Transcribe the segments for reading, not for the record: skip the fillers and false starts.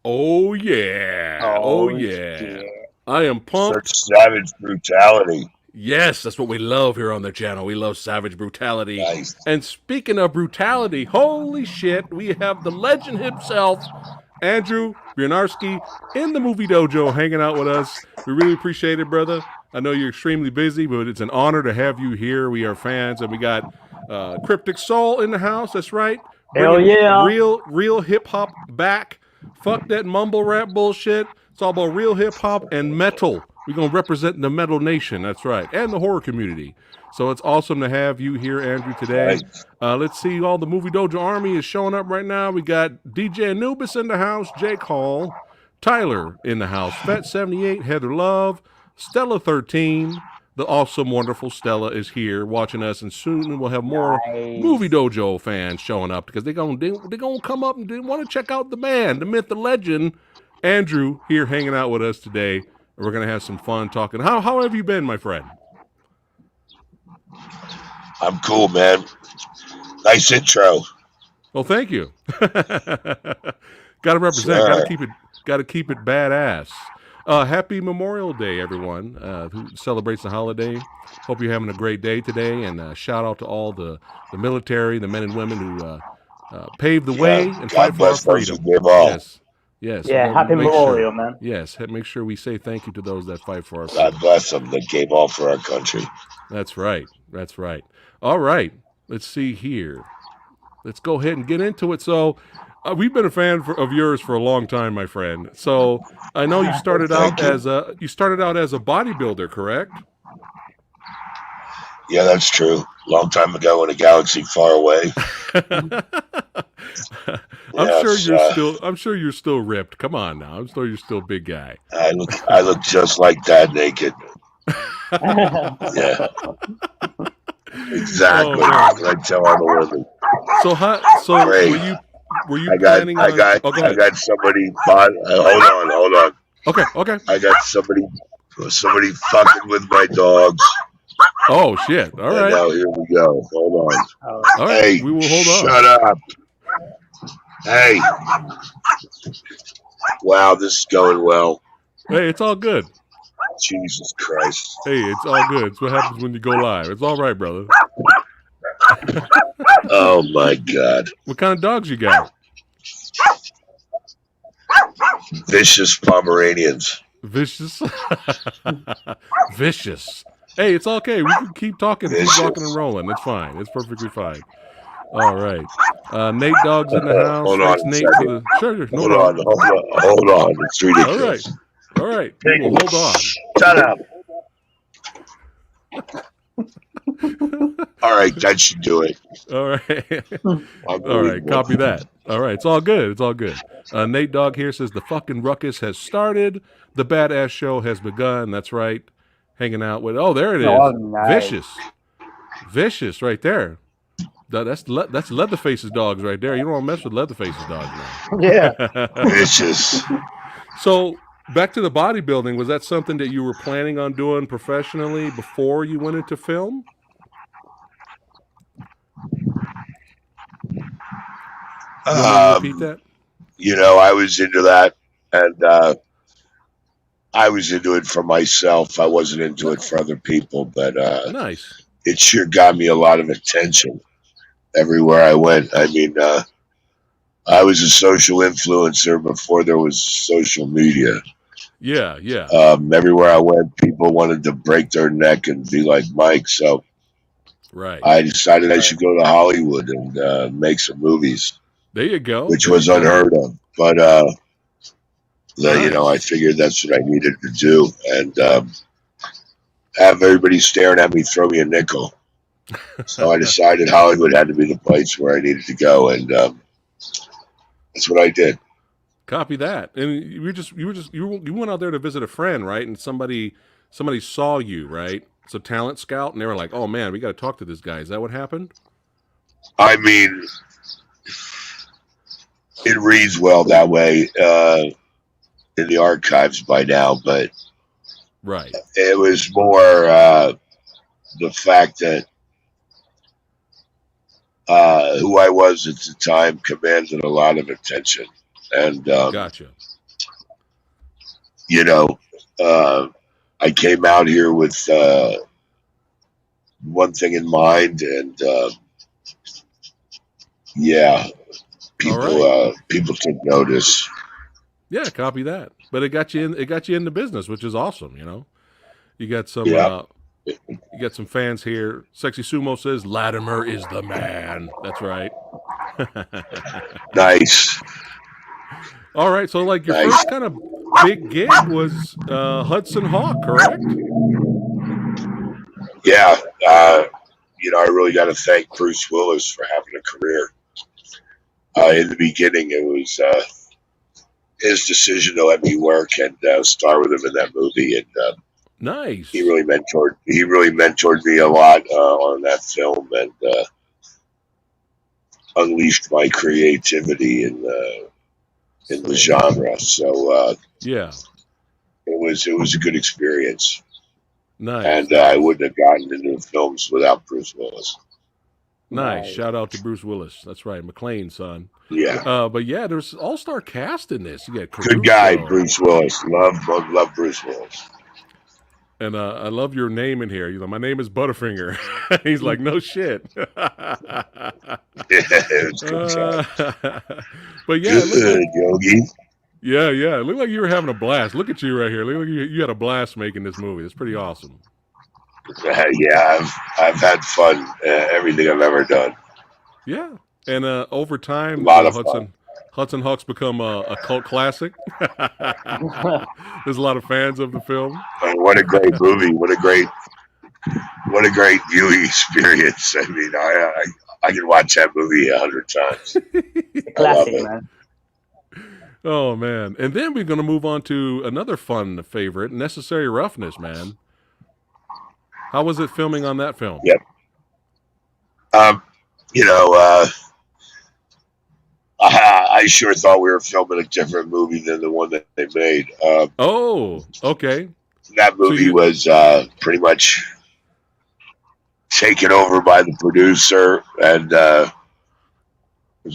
Oh yeah. Oh yeah. I am pumped. Such savage brutality. Yes, that's what we love here on the channel. We love savage brutality. Nice. And speaking of brutality, holy shit, we have the legend himself, Andrew Bryniarski, in the movie dojo hanging out with us. We really appreciate it, brother. I know you're extremely busy, but it's an honor to have you here. We are fans, and we got Cryptik Soul in the house. That's right. Hell yeah. Real hip hop back. Fuck that mumble rap bullshit. It's all about real hip hop and metal. We're going to represent the metal nation. That's right. And the horror community. So it's awesome to have you here, Andrew, today. Let's see. All the Movie Dojo Army is showing up right now. We got DJ Anubis in the house, Jake Hall, Tyler in the house, Phat78, Heather Love, Stella 13. The awesome, wonderful Stella is here watching us, and soon we'll have more Movie Dojo fans showing up because they're gonna come up and they want to check out the man, the myth, the legend, Andrew here hanging out with us today. We're gonna have some fun talking. How have you been, my friend? I'm cool, man. Nice intro. Well, thank you. Gotta represent. Sure. Gotta keep it badass. Happy Memorial Day, everyone who celebrates the holiday. Hope you're having a great day today, and shout out to all the military, the men and women who paved the way and fight for our freedom. Yes. Yeah, happy Memorial, man. Yes, make sure we say thank you to those that fight for our freedom. God bless them that gave all for our country. That's right. That's right. All right. Let's see here. Let's go ahead and get into it. So, we've been a fan of yours for a long time, my friend. So I know you started out as a bodybuilder, correct? Yeah, that's true. Long time ago in a galaxy far away. I'm sure you're still ripped. Come on now. I'm sure you're still a big guy. I look just like that naked. Yeah. Exactly. I tell all the women. So were you planning on... I got somebody bought. Hold on. Okay. I got somebody fucking with my dogs. Oh shit! All right. Now here we go. Hold on. All right. Hey, we will hold on. Shut up. Hey. Wow, this is going well. Hey, it's all good. Jesus Christ. Hey, it's all good. It's what happens when you go live. It's all right, brother. Oh my God. What kind of dogs you got? Vicious Pomeranians. Vicious? Vicious. Hey, it's okay. We can keep talking, keep rocking and rolling. It's fine. It's perfectly fine. All right. Nate Dogg's in the house. Hold on. Nate for the... Sure. Hold on. It's ridiculous. All right. Well, hold on. Shut up. All right, that should do it. All right. All right, copy that. All right, it's all good. It's all good. Nate Dogg here says the fucking ruckus has started. The badass show has begun. That's right. Hanging out with... Oh, there it is. Oh, nice. Vicious right there. That's Leatherface's dogs right there. You don't want to mess with Leatherface's dogs now. Yeah. Vicious. So... Back to the bodybuilding, was that something that you were planning on doing professionally before you went into film? Repeat that? You know, I was into that, and I was into it for myself. I wasn't into it for other people, but nice. It sure got me a lot of attention everywhere I went. I mean, I was a social influencer before there was social media. Yeah. Everywhere I went, people wanted to break their neck and be like Mike. So I decided I should go to Hollywood and make some movies. There you go. Which was unheard of. But, you know, I figured that's what I needed to do. And have everybody staring at me throw me a nickel. So I decided Hollywood had to be the place where I needed to go, and that's what I did. Copy that. And you went out there to visit a friend, right? And somebody saw you, right? It's a talent scout, and they were like, "Oh man, we got to talk to this guy." Is that what happened? I mean, it reads well that way in the archives by now, but right, it was more the fact that who I was at the time commanded a lot of attention, and gotcha. You know, I came out here with one thing in mind, and yeah, people took notice. Yeah, copy that. But it got you in. It got you into business, which is awesome. You know, you got some. You got some fans here. Sexy Sumo says Latimer is the man. That's right. Nice. All right, so like your first kind of big gig was Hudson Hawk, correct? Yeah, I really got to thank Bruce Willis for having a career. In the beginning, it was his decision to let me work and star with him in that movie, and nice. He really mentored me a lot on that film, and unleashed my creativity in the genre. So yeah, it was a good experience. Nice. And I wouldn't have gotten into the films without Bruce Willis. Nice. Shout out to Bruce Willis. That's right, McLean's son. Yeah. But yeah, there's all-star cast in this. You got Caruso. Good guy, Bruce Willis. Love Bruce Willis. And I love your name in here. You know, my name is Butterfinger. He's like, no shit. It's good but yeah, good, Yogi. Yeah. It looked like you were having a blast. Look at you right here. Look like you had a blast making this movie. It's pretty awesome. Yeah, I've had fun. Everything I've ever done. Yeah, and over time, a lot of fun. Hudson Hawk's become a cult classic. There's a lot of fans of the film. What a great movie! What a great viewing experience. I mean, I can watch that movie 100 times. Classic, man. Oh man! And then we're going to move on to another fun favorite, Necessary Roughness, man. How was it filming on that film? Yep. I sure thought we were filming a different movie than the one that they made. Oh, okay. That movie was pretty much taken over by the producer, and there's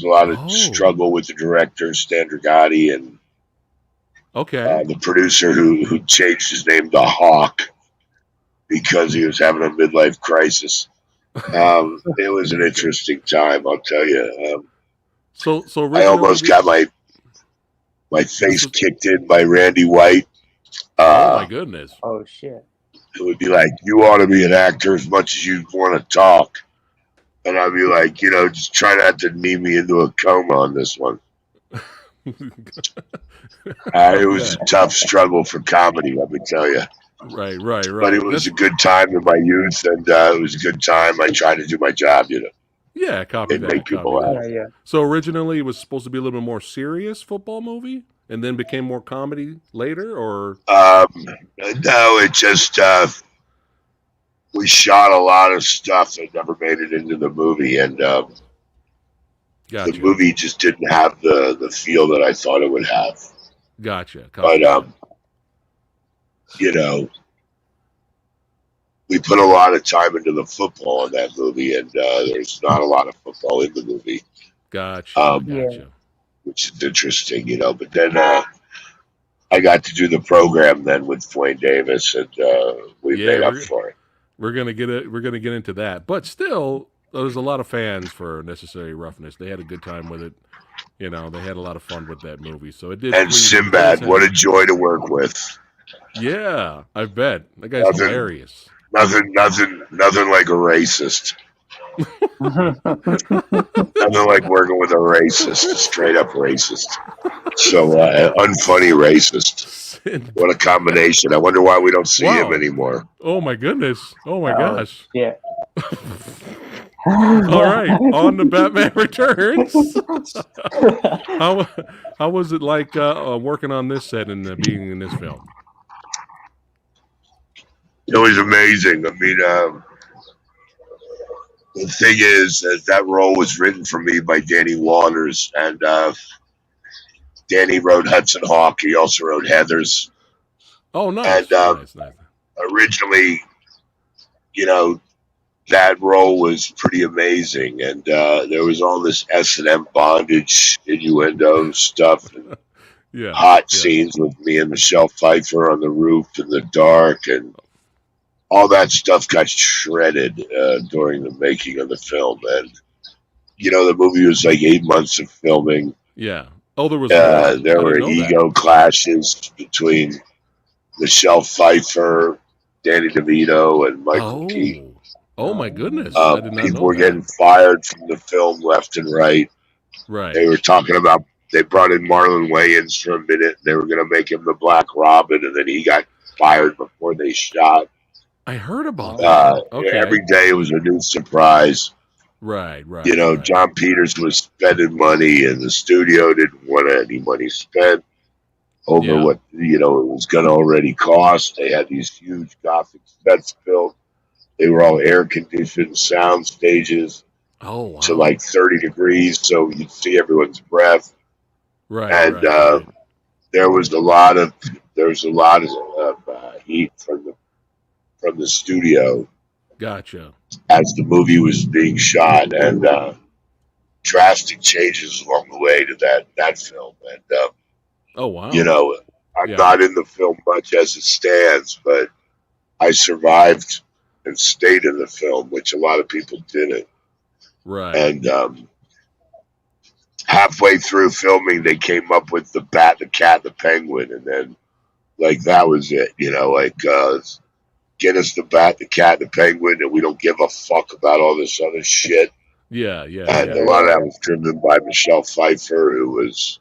a lot of struggle with the director, Stan Dragati, and the producer who changed his name to Hawk because he was having a midlife crisis. It was an interesting time, I'll tell you. So I almost got my face kicked in by Randy White. Oh my goodness! Oh shit! It would be like, you ought to be an actor as much as you want to talk, and I'd be like, just try not to knee me into a coma on this one. It was a tough struggle for comedy, let me tell you. Right. But it was a good time in my youth, and it was a good time. I tried to do my job, Yeah, copy that. Make people laugh. Yeah. So originally it was supposed to be a little bit more serious football movie, and then became more comedy later, or? No, it just we shot a lot of stuff that never made it into the movie, and Gotcha. the movie just didn't have the feel that I thought it would have. Gotcha. But we put a lot of time into the football in that movie, and there's not a lot of football in the movie. Gotcha. Which is interesting, But then I got to do the program then with Dwayne Davis, and we made up for it. We're gonna get into that, but still, there's a lot of fans for Necessary Roughness. They had a good time with it. They had a lot of fun with that movie. So it did. And Sinbad, what a joy to work with. Yeah, I bet that guy's hilarious. Nothing like a racist. Nothing like working with a racist, a straight up racist. So unfunny racist. What a combination. I wonder why we don't see him anymore. Oh, my goodness. Oh, my gosh. Yeah. All right. On to Batman Returns. How was it like working on this set and being in this film? It was amazing. I mean, the thing is that role was written for me by Danny Waters, and Danny wrote Hudson Hawk. He also wrote Heathers. Oh, nice. And nice. Originally, that role was pretty amazing, and there was all this S&M bondage, innuendo stuff, and hot scenes with me and Michelle Pfeiffer on the roof in the dark, and all that stuff got shredded during the making of the film. And the movie was like 8 months of filming. Yeah. Oh, there was there were ego clashes between Michelle Pfeiffer, Danny DeVito, and Michael Keaton. Oh my goodness! I did not people know were getting fired from the film left and right. Right. They were talking about they brought in Marlon Wayans for a minute. They were going to make him the Black Robin, and then he got fired before they shot. I heard about that. Okay. Every day it was a new surprise. Right. John Peters was spending money, and the studio didn't want any money spent over what it was going to already cost. They had these huge Gothic sets built. They were all air conditioned sound stages to like 30 degrees, so you'd see everyone's breath. Right. And there was a lot of heat from the studio. Gotcha. As the movie was being shot, and drastic changes along the way to that film. And oh wow! I'm not in the film much as it stands, but I survived and stayed in the film, which a lot of people didn't. Right. And halfway through filming, they came up with the Bat, the Cat, the Penguin, and then that was it. Get us the Bat, the Cat, the Penguin, and we don't give a fuck about all this other shit. Yeah. And a lot of that was driven by Michelle Pfeiffer, who was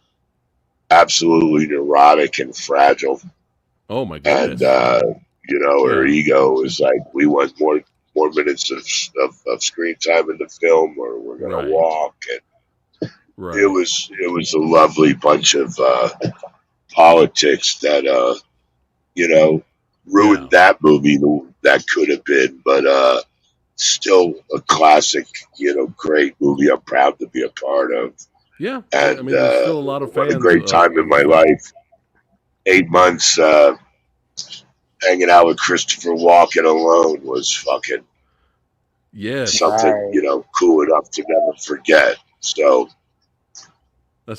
absolutely neurotic and fragile. Oh my goodness! And her ego was like, we want more minutes of screen time in the film, or we're gonna walk. And it was a lovely bunch of politics that ruined that movie that could have been, but still a classic, great movie I'm proud to be a part of. Yeah. And I mean, there's still a lot of fans. What a great time in my life. 8 months hanging out with Christopher Walken alone was fucking something, cool enough to never forget. So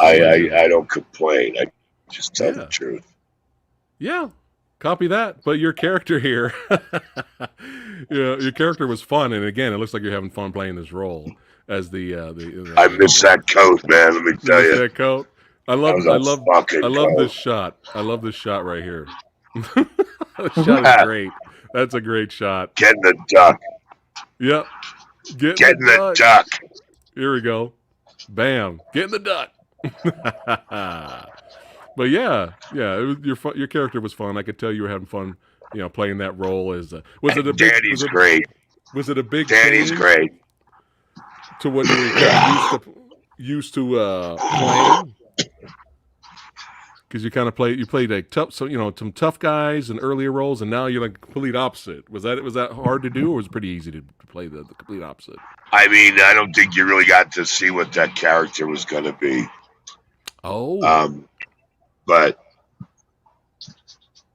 I don't complain. I just tell the truth. Yeah. Copy that. But your character here, your character was fun, and again, it looks like you're having fun playing this role as the I miss that coat, man. Let me tell you. That coat. I love this shot. I love this shot right here. This shot is great. That's a great shot. Getting the duck. Yep. Getting the duck. Here we go. Bam. Getting the duck. But yeah, it was, your character was fun. I could tell you were having fun, playing that role. As Danny's great. Was it a big? Danny's great. To what you were kind of used to playing, because you played like tough, some tough guys in earlier roles, and now you're like complete opposite. Was that hard to do, or was it pretty easy to play the complete opposite? I mean, I don't think you really got to see what that character was going to be. Oh. But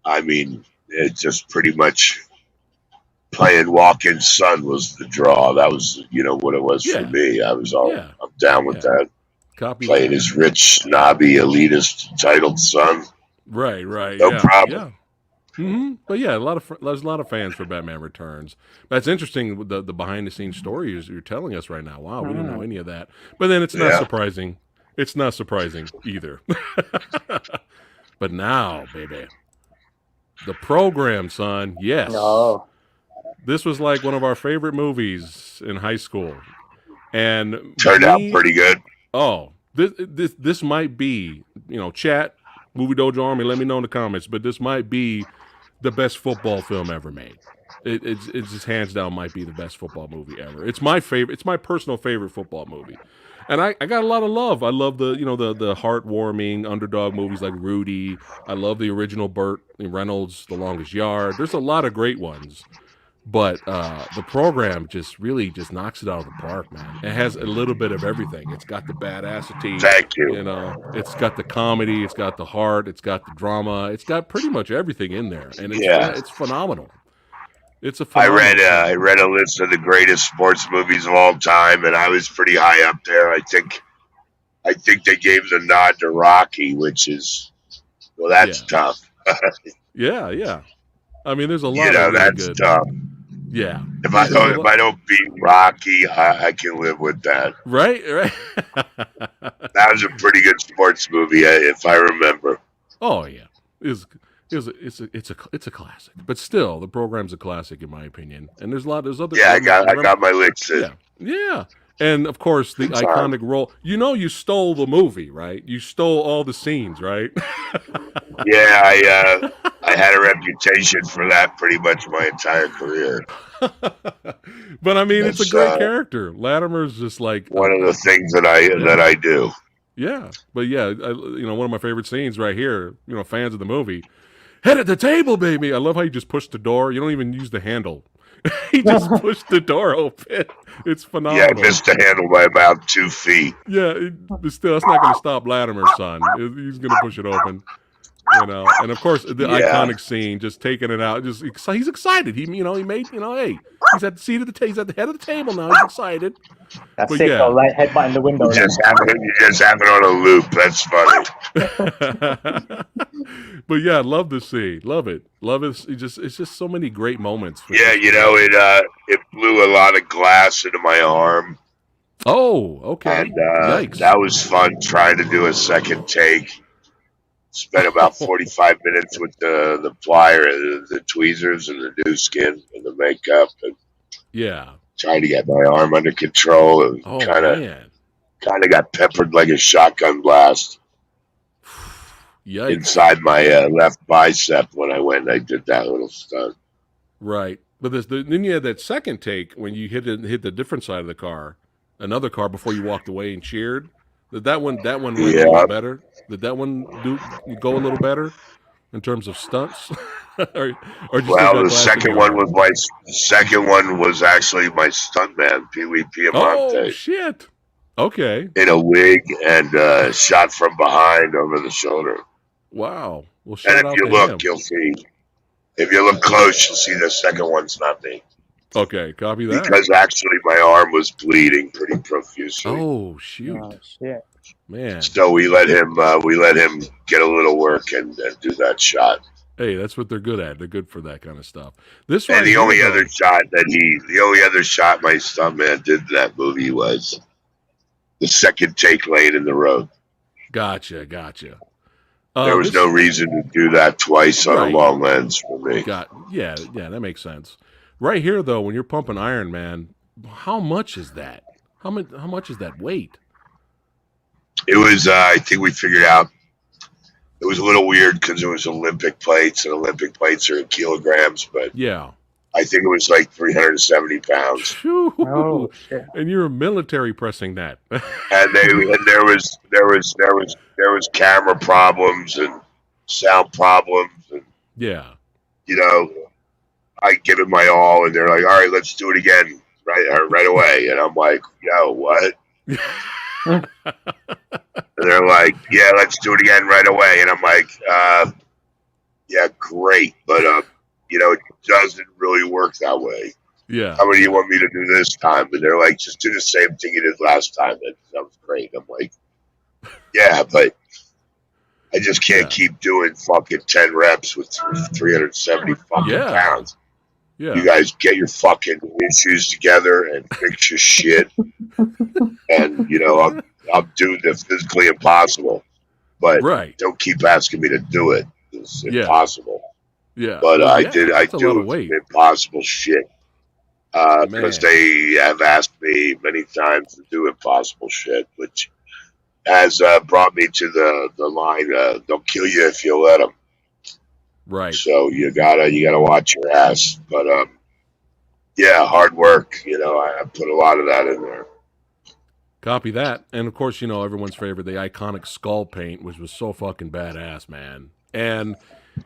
I mean, it just pretty much playing Walken's son was the draw. That was, what it was for me. I was I'm down with that. Playing his rich, snobby, elitist, entitled son. Right. No problem. Yeah. Mm-hmm. But yeah, there's a lot of fans for Batman Returns. That's interesting. The behind the scenes story you're telling us right now. Wow, we didn't know any of that. But then it's not surprising. It's not surprising either. But now, baby, the program, son. Yes. No. This was like one of our favorite movies in high school, and turned out pretty good. Oh, this might be, chat. Movie Dojo Army, let me know in the comments. But this might be the best football film ever made. It's just hands down might be the best football movie ever. It's my favorite. It's my personal favorite football movie, and I got a lot of love. I love the the heartwarming underdog movies like Rudy. I love the original Burt Reynolds, The Longest Yard. There's a lot of great ones, but the program just really just knocks it out of the park, man. It has a little bit of everything. It's got the badassity. Thank you. You know, it's got the comedy. It's got the heart. It's got the drama. It's got pretty much everything in there, and it's phenomenal. It's a phenomenal I read a list of the greatest sports movies of all time, and I was pretty high up there. I think they gave the nod to Rocky, which is that's tough. Yeah. I mean, there's a lot. That's good. tough. Yeah. If I don't beat Rocky, I can live with that. Right. That was a pretty good sports movie, if I remember. Oh yeah, it's a classic, but still, the program's a classic in my opinion. And there's other. Yeah, I got my licks in. Yeah. And of course, the iconic role. You stole the movie, right? You stole all the scenes, right? Yeah, I had a reputation for that pretty much my entire career. But I mean, it's a great character. Latimer's just like one of the things that I do. Yeah, but yeah, one of my favorite scenes right here. Fans of the movie, head at the table, baby. I love how you just push the door. You don't even use the handle. He just pushed the door open. It's phenomenal. Yeah, I missed the handle by about 2 feet. Yeah, but still, that's not going to stop Latimer's son. He's going to push it open. And of course the iconic scene, just taking it out. Just he's excited. He made. Hey, he's at the seat of the he's at the head of the table now. He's excited. That's sick. Yeah. Right headbutt in the window. You just have it on a loop. That's funny. But yeah, love the scene. Love it. It's just so many great moments. Yeah, it blew a lot of glass into my arm. Oh, okay. And that was fun trying to do a second take. Spent about 45 minutes with the plier, the tweezers, and the new skin and the makeup, and trying to get my arm under control. And kind of got peppered like a shotgun blast inside my left bicep when I went and I did that little stunt. Right, but then you had that second take when you hit the different side of the car, another car before you walked away and cheered. Did that one went a little better? Did that one go a little better in terms of stunts? The second one was actually my stuntman, Pee Wee Piemonte. Oh shit! Okay. In a wig and shot from behind over the shoulder. Wow. Well, and if you look, you'll see. If you look close, you'll see the second one's not me. Okay, copy that. Because actually, my arm was bleeding pretty profusely. Oh shoot! Oh, shit. Man. So we let him get a little work and do that shot. Hey, that's what they're good at. They're good for that kind of stuff. The only other shot my stuntman did in that movie was the second take lane in the road. Gotcha. There was no reason to do that twice on a long lens for me. Yeah, that makes sense. Right here, though, when you're pumping iron, man, how much is that? How much is that weight? It was, I think we figured out, it was a little weird because it was Olympic plates, and Olympic plates are in kilograms, but yeah, I think it was like 370 pounds. Oh, shit. And you're military pressing that. and there was camera problems and sound problems, and I give it my all, and they're like, "All right, let's do it again right away." And I'm like, "Yo, what?" And they're like, "Yeah, let's do it again right away." And I'm like, "Yeah, great, but it doesn't really work that way. Yeah. How many do you want me to do this time?" And they're like, "Just do the same thing you did last time." That sounds great. I'm like, "Yeah, but I just can't keep doing fucking 10 reps with 370 fucking pounds." Yeah. You guys get your fucking issues together and fix your shit. And, I'll do the physically impossible. But don't keep asking me to do it. It's impossible. Yeah. But I do impossible shit. Because they have asked me many times to do impossible shit, which has brought me to the line, they'll kill you if you let them. Right. So you gotta watch your ass. But yeah, hard work. I put a lot of that in there. Copy that. And of course, everyone's favorite, the iconic skull paint, which was so fucking badass, man. And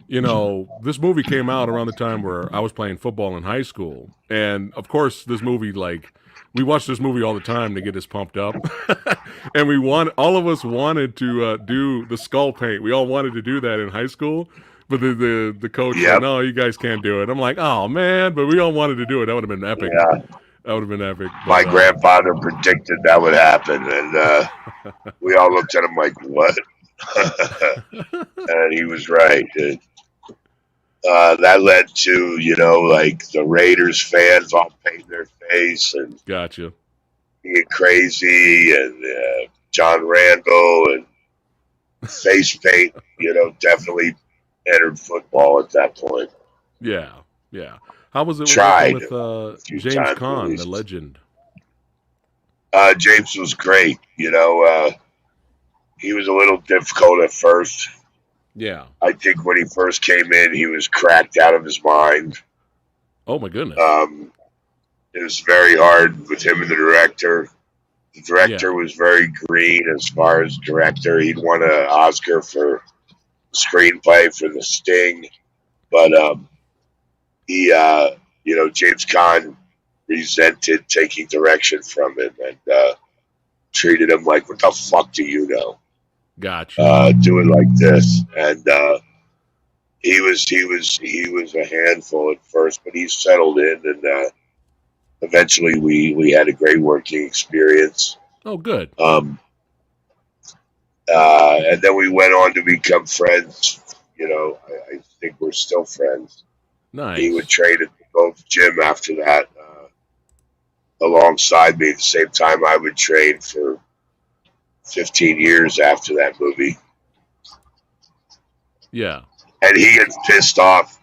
this movie came out around the time where I was playing football in high school. And of course, this movie, we watched this movie all the time to get us pumped up. And all of us wanted to do the skull paint. We all wanted to do that in high school. But the coach said, no, you guys can't do it. I'm like, oh, man. But we all wanted to do it. That would have been epic. Yeah. That would have been epic. But, my grandfather predicted that would happen. And we all looked at him like, what? And he was right. That led to, the Raiders fans all painting their face and gotcha. Being crazy, and John Randall and face paint, definitely entered football at that point. Yeah, yeah. How was it with James Caan, the legend? James was great. He was a little difficult at first. Yeah. I think when he first came in, he was cracked out of his mind. Oh, my goodness. It was very hard with him and the director. The director was very green as far as director. He'd won an Oscar for screenplay for The Sting. But James Caan resented taking direction from him and treated him like, what the fuck do you know? Gotcha. Do it like this. And he was a handful at first, but he settled in, and eventually we had a great working experience. Oh, good. And then we went on to become friends. I think we're still friends. Nice. He would train at the Gold's Gym after that, alongside me. At the same time, I would train for 15 years after that movie. Yeah. And he gets pissed off.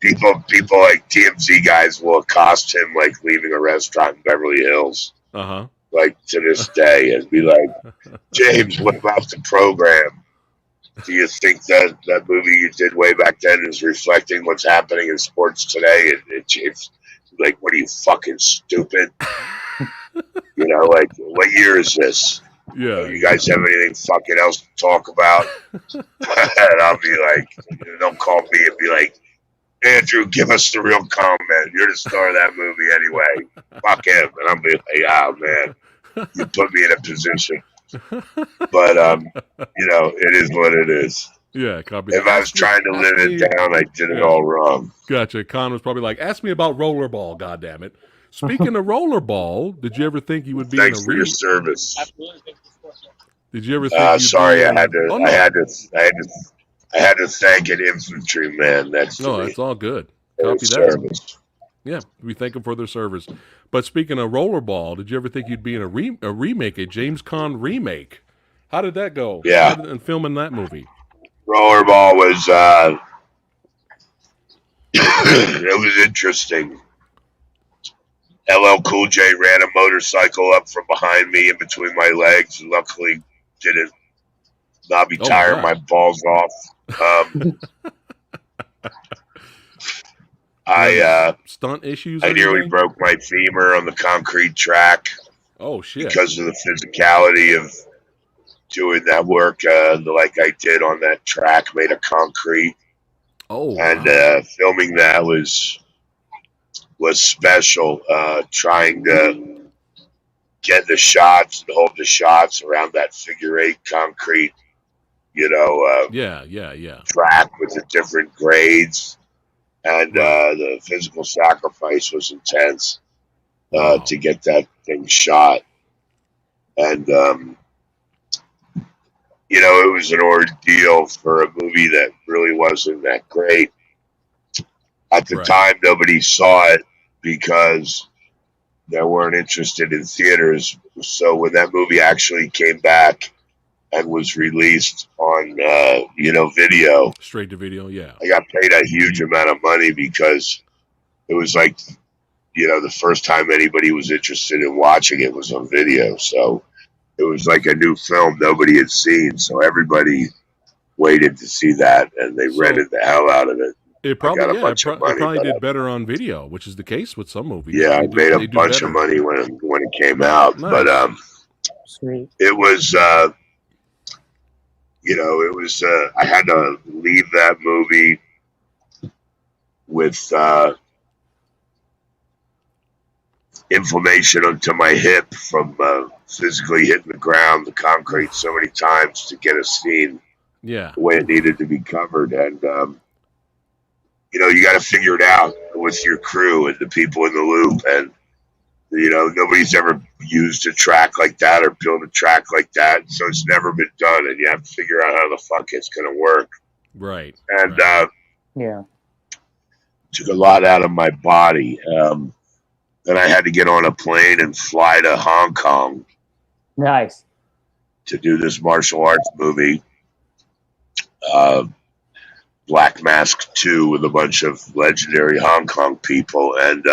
People like TMZ guys will accost him like leaving a restaurant in Beverly Hills. Uh-huh. Like to this day, and be like, James, what about the program? Do you think that movie you did way back then is reflecting what's happening in sports today? And James, like, what are you, fucking stupid? Like, what year is this? Yeah. You guys have anything fucking else to talk about? And I'll be like, they'll call me and be like, Andrew, give us the real comment. You're the star of that movie anyway. Fuck him. And I'll be like, oh, man, you put me in a position. But, it is what it is. Yeah, copy. If I was trying to live it down, I did it all wrong. Gotcha. Con was probably like, ask me about rollerball, goddammit. Speaking of rollerball, did you ever think you would be Thanks for your service. Did you ever think sorry, I had to thank an infantryman. That's all good. Copy that. Yeah, we thank them for their service. But speaking of rollerball, did you ever think you'd be in a remake, a James Caan remake? How did that go? Yeah. And filming that movie. Rollerball was it was interesting. LL Cool J ran a motorcycle up from behind me in between my legs. Luckily, didn't knobby tire my balls off. Stunt issues. I nearly broke my femur on the concrete track. Oh shit! Because of the physicality of doing that work, like I did on that track made of concrete. Oh, and filming that was special. Trying to get the shots and hold the shots around that figure eight concrete, track with the different grades. And the physical sacrifice was intense to get that thing shot. And, it was an ordeal for a movie that really wasn't that great. At the time, nobody saw it because they weren't interested in theaters. So when that movie actually came back and was released on, video. Straight to video, yeah. I got paid a huge amount of money because it was like, the first time anybody was interested in watching it was on video. So it was like a new film nobody had seen, so everybody waited to see that, and they rented the hell out of it. It probably I got a bunch of money, it probably did better on video, which is the case with some movies. Yeah, I made a bunch of money when it came out, but sweet. It was it was I had to leave that movie with inflammation onto my hip from physically hitting the ground, the concrete so many times to get a scene the way it needed to be covered. And you got to figure it out with your crew and the people in the loop. And nobody's ever used a track like that or built a track like that, so it's never been done, and you have to figure out how the fuck it's going to work. Right. And yeah, took a lot out of my body. Then I had to get on a plane and fly to Hong Kong. Nice. To do this martial arts movie, Black Mask 2, with a bunch of legendary Hong Kong people. And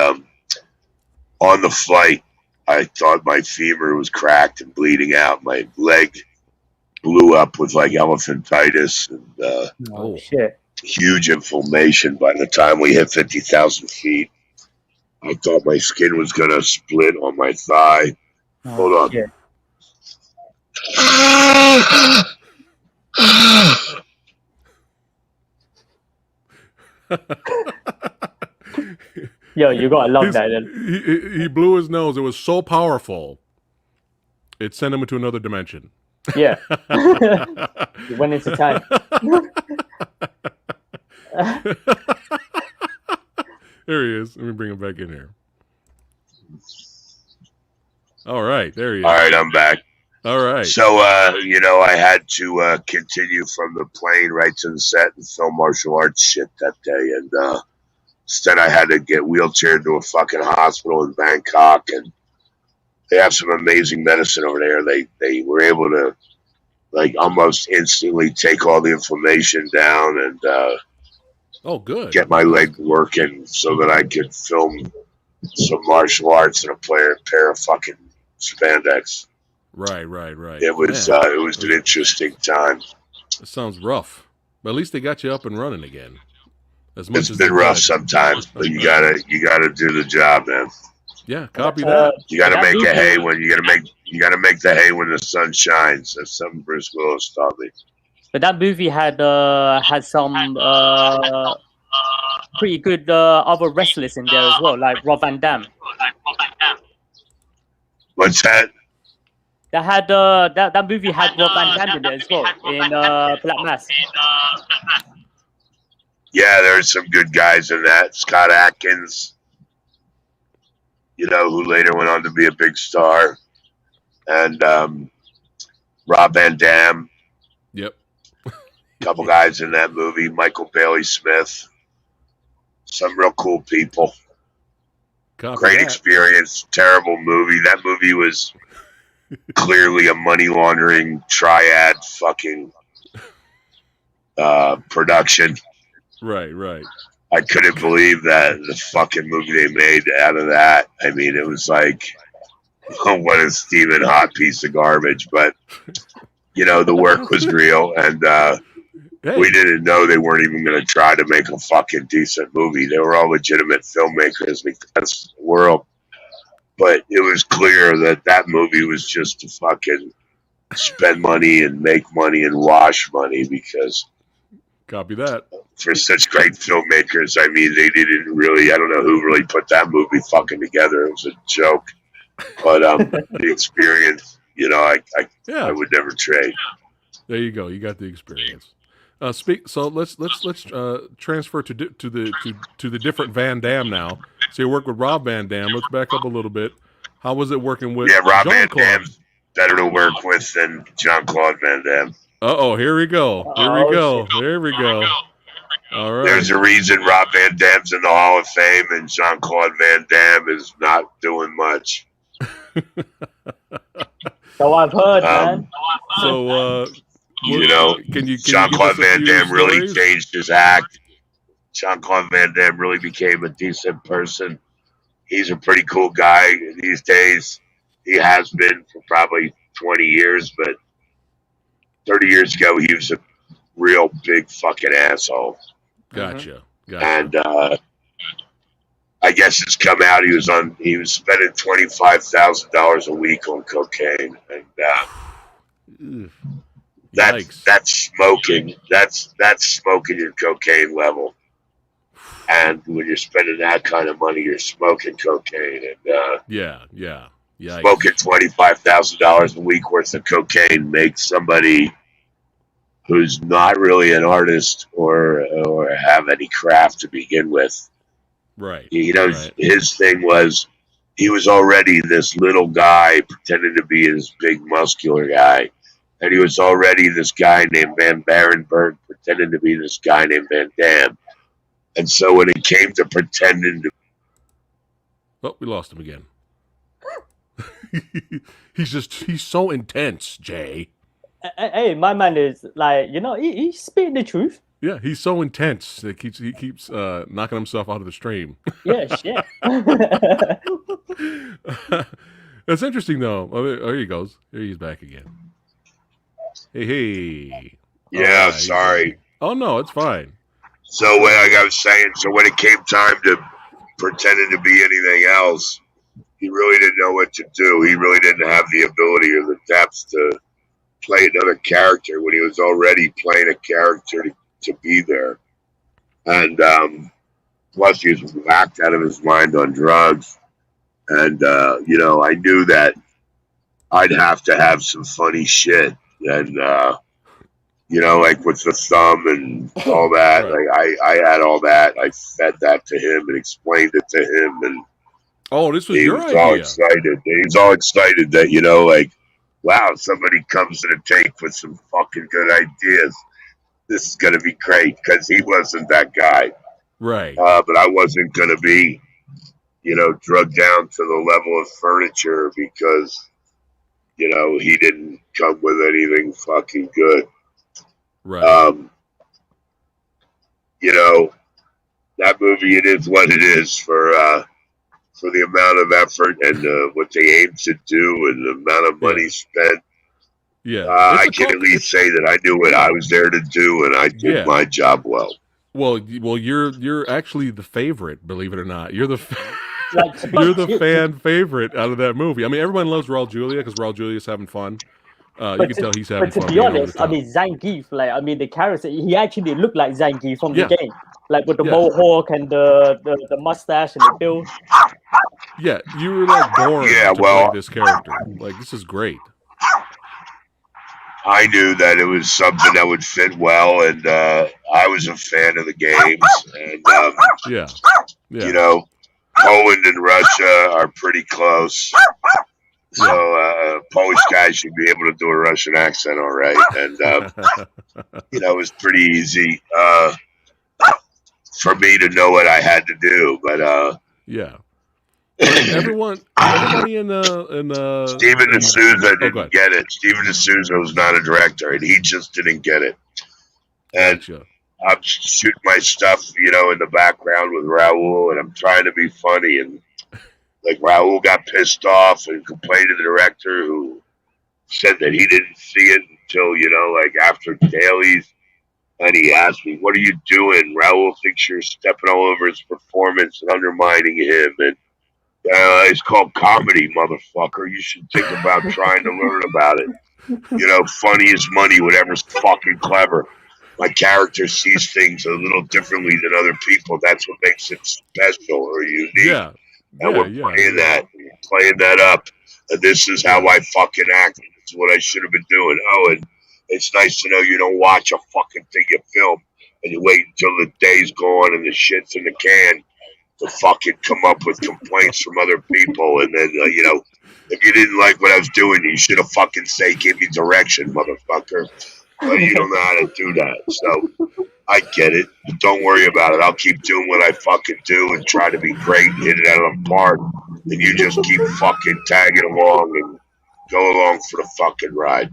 on the flight, I thought my femur was cracked and bleeding out. My leg blew up with like elephantitis and shit. Huge inflammation. By the time we hit 50,000 feet, I thought my skin was going to split on my thigh. Hold on. Shit. Yo, you gotta love that. He blew his nose. It was so powerful. It sent him into another dimension. Yeah. He went into time. There he is. Let me bring him back in here. All right, there he is. All right, I'm back. All right. So, I had to continue from the plane right to the set and film martial arts shit that day. And instead, I had to get wheelchaired to a fucking hospital in Bangkok. And they have some amazing medicine over there. They were able to, like, almost instantly take all the inflammation down and good. Get my leg working so that I could film some martial arts in a pair of fucking spandex. Right. It was an interesting time. It sounds rough, but at least they got you up and running again. As much it's as been rough sometimes, but you gotta do the job, man. Yeah, copy that. You gotta make a hay when you gotta make the hay when the sun shines. That's something Bruce Willis taught me. But that movie had some pretty good other wrestlers in there as well, like Rob Van Dam. What's that? That had that movie had Rob Van Dam in there as well in Black Mask. Yeah, there's some good guys in that. Scott Adkins, who later went on to be a big star, and Rob Van Dam. Yep. Couple guys in that movie. Michael Bailey Smith. Some real cool people. Great experience. Terrible movie. That movie was clearly a money laundering triad fucking production. Right. I couldn't believe that the fucking movie they made out of that. I mean, it was like, what a steaming hot piece of garbage. But, the work was real. And we didn't know they weren't even going to try to make a fucking decent movie. They were all legitimate filmmakers across the world. But it was clear that movie was just to fucking spend money and make money and wash money because... Copy that. For such great filmmakers, I mean, they didn't really... I don't know who really put that movie fucking together. It was a joke. But the experience, I would never trade. There you go. You got the experience. So let's transfer to the different Van Damme now. So you work with Rob Van Dam. Let's back up a little bit. How was it working with? Yeah, Rob Van Dam's better to work with than Jean-Claude Van Damme. Here we go. Here we go. All right. There's a reason Rob Van Dam's in the Hall of Fame and Jean-Claude Van Damme is not doing much. So I've heard, man. Jean-Claude Van Damme really changed his act. Jean-Claude Van Damme really became a decent person. He's a pretty cool guy these days. He has been for probably 20 years, but 30 years ago, he was a real big fucking asshole. Gotcha. And I guess it's come out. He was spending $25,000 a week on cocaine, and that's smoking. That's smoking your cocaine level. And when you're spending that kind of money, you're smoking cocaine, and smoking $25,000 a week worth of cocaine makes somebody who's not really an artist or have any craft to begin with. Right. His thing was he was already this little guy pretending to be this big muscular guy. And he was already this guy named Van Barenberg pretending to be this guy named Van Damme. And so when it came to pretending to... Oh, we lost him again. He's so intense, Jay. Hey, my man is like, he's speaking the truth. Yeah, he's so intense that he keeps knocking himself out of the stream. Yeah, shit. That's interesting, though. Oh, there he goes. There he's back again. Hey. Yeah, sorry. Oh, no, it's fine. So like I was saying, when it came time to pretending to be anything else, he really didn't know what to do. He really didn't have the ability or the depth to play another character when he was already playing a character to be there. And plus he was whacked out of his mind on drugs. And, I knew that I'd have to have some funny shit. And, like with the thumb and all that, Right. like I had all that. I fed that to him and explained it to him. And this was he your was idea. all excited. He was all excited that, wow, somebody comes to the take with some fucking good ideas. This is going to be great, because he wasn't that guy. Right. But I wasn't going to be, drugged down to the level of furniture because, he didn't come with anything fucking good. Right. That movie, it is what it is for the amount of effort and what they aim to do and the amount of money spent. Yeah. I can at least say that I knew what I was there to do, and I did my job well. Well, you're actually the favorite, believe it or not. You're the fan favorite out of that movie. I mean, everyone loves Raul Julia because Raul Julia's having fun. You can tell he's having fun. But to be honest, Zangief, the character, he actually looked like Zangief from the game, like with the mohawk and the mustache and the build. Yeah, you were like born to play this character. Like, this is great. I knew that it was something that would fit well, and I was a fan of the games. And Poland and Russia are pretty close. So Polish guys should be able to do a Russian accent all right. And, it was pretty easy for me to know what I had to do. But everybody in Steven D'Souza didn't get it. Steven D'Souza was not a director, and he just didn't get it. And I'm shooting my stuff, in the background with Raul, and I'm trying to be funny. And like Raul got pissed off and complained to the director, who said that he didn't see it until, after dailies. And he asked me, "What are you doing?" Raul thinks you're stepping all over his performance and undermining him. And it's called comedy, motherfucker. You should think about trying to learn about it. Funny is money, whatever's fucking clever. My character sees things a little differently than other people. That's what makes it special or unique. Yeah. And we're playing that up. And this is how I fucking act. This is what I should have been doing. Oh, and it's nice to know you don't watch a fucking thing you film and you wait until the day's gone and the shit's in the can to fucking come up with complaints from other people. And then, if you didn't like what I was doing, you should have fucking give me direction, motherfucker. But you don't know how to do that. So I get it. But don't worry about it. I'll keep doing what I fucking do and try to be great and hit it out of the park. And you just keep fucking tagging along and go along for the fucking ride.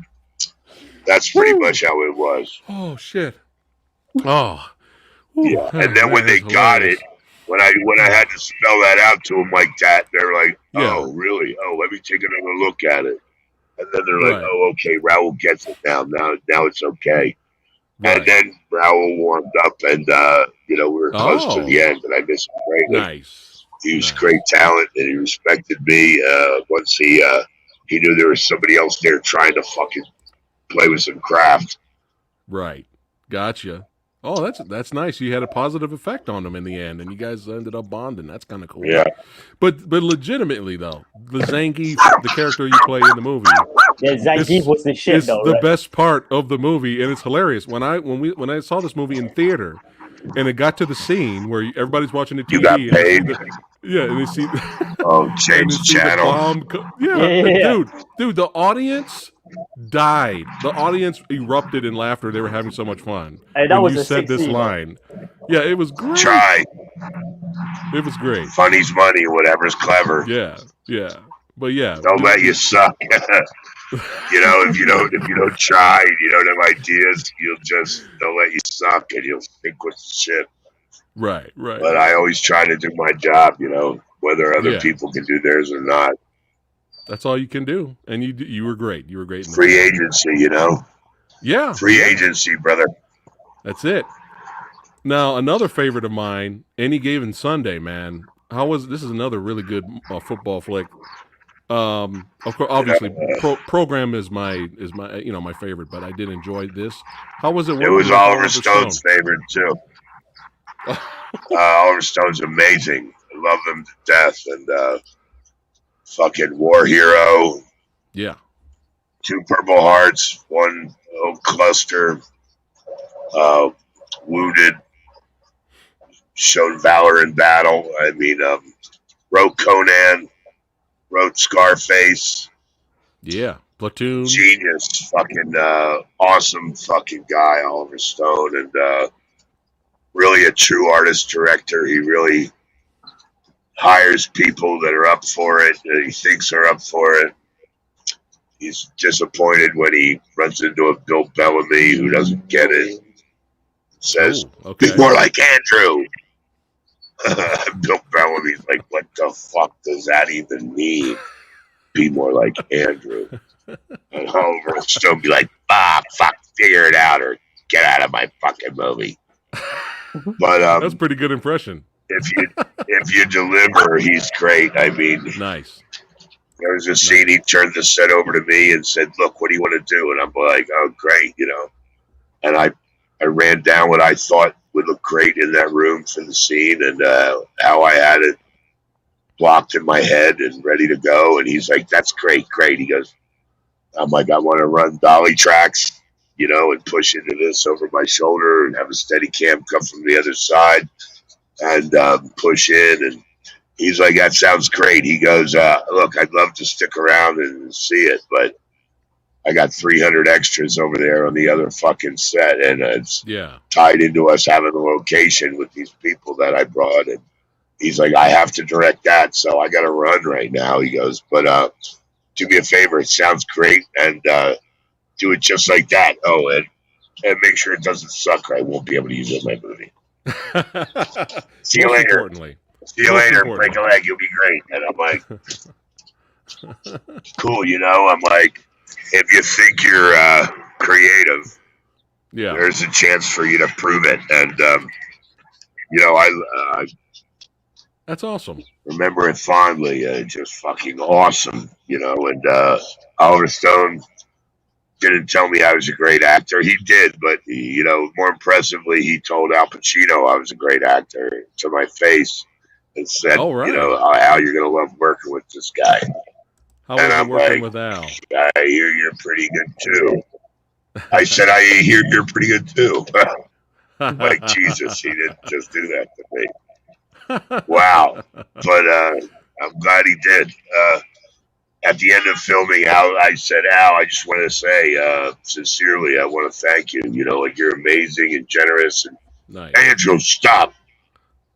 That's pretty much how it was. Oh, shit. Oh. Yeah. And then when they got it, when I had to spell that out to them like that, they're like, "Oh, really? Oh, let me take another look at it." And then they're like, oh, okay, Raul gets it now. Now it's okay. Right. And then Raul warmed up, and we were close to the end, and I missed him greatly. Nice. He was great talent, and he respected me. Once he knew there was somebody else there trying to fucking play with some craft. Right. Gotcha. Oh, that's nice. You had a positive effect on him in the end, and you guys ended up bonding. That's kind of cool. Yeah. But legitimately though, the Zangief, the character you play in the movie, Zangief was the shit. Though, the best part of the movie, and it's hilarious. When I saw this movie in theater, and it got to the scene where everybody's watching the TV, you got paid. And they see. Change the channel. Dude, the audience died. The audience erupted in laughter. They were having so much fun. Hey, that was you said this line. Yeah, it was great. Try. It was great. Funny's money, whatever's clever. Yeah. But yeah. Don't let you suck. If you don't try and you don't have ideas, they'll let you suck and you'll think with the shit. Right. But I always try to do my job, whether other people can do theirs or not. That's all you can do. And you were great. You were great. Free agency, Yeah. Free agency, brother. That's it. Now, another favorite of mine, Any Given Sunday, man. This is another really good football flick. Of course, obviously, Program is my my favorite, but I did enjoy this. How was it? It was Oliver Stone's favorite too. Oliver Stone's amazing. I love him to death, and fucking war hero. Yeah. 2 Purple Hearts, 1 cluster. Wounded. Showed valor in battle. I mean, wrote Conan. Wrote Scarface. Yeah. Platoon. Genius. Fucking awesome fucking guy, Oliver Stone. And really a true artist director. He really hires people that are up for it, that he thinks are up for it. He's disappointed when he runs into a Bill Bellamy who doesn't get it. Says, be more like Andrew. Bill Bellamy's like, what the fuck does that even mean? Be more like Andrew. And Oliver Stone be like, fuck, figure it out or get out of my fucking movie. But that's a pretty good impression. If you deliver, he's great. I mean, nice. There was a scene he turned the set over to me and said, look, what do you want to do? And I'm like, oh, great, And I ran down what I thought would look great in that room for the scene and how I had it blocked in my head and ready to go. And he's like, that's great. He goes, I'm like, I want to run dolly tracks, and push into this over my shoulder and have a steady cam come from the other side and push in. And he's like, that sounds great. He goes, look, I'd love to stick around and see it, but I got 300 extras over there on the other fucking set, and it's tied into us having a location with these people that I brought. And he's like, I have to direct that, so I got to run right now. He goes, but do me a favor. It sounds great, and do it just like that. Oh, and make sure it doesn't suck, or I won't be able to use it in my movie. See you later. See you later. Break a leg. You'll be great. And I'm like, cool, I'm like, if you think you're creative, there's a chance for you to prove it. And, I that's awesome. Remember it fondly. Just fucking awesome, and Oliver Stone didn't tell me I was a great actor. He did, but, more impressively, he told Al Pacino I was a great actor to my face and said, Al, you're going to love working with this guy. How was you working with Al? I hear you're pretty good too. I said, I hear you're pretty good too. Like Jesus, he didn't just do that to me. Wow. But I'm glad he did. At the end of filming, I said, Al, I just want to say, sincerely, I want to thank you. You're amazing and generous. And nice. Andrew, stop.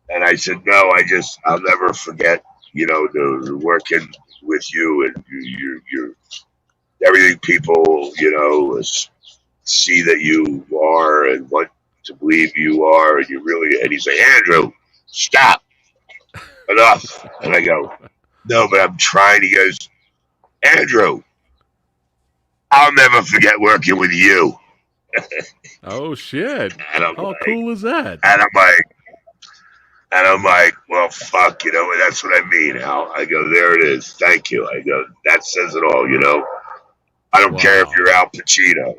And I said, no, I'll never forget, the working with you and you everything people, see that you are and want to believe you are. And and he's like, Andrew, stop. Enough. And I go, no, but I'm trying. He goes, Andrew, I'll never forget working with you. Oh shit! How like, cool is that? And I'm like, well, fuck, that's what I mean, Al. I go, there it is. Thank you. I go, that says it all, I don't care if you're Al Pacino.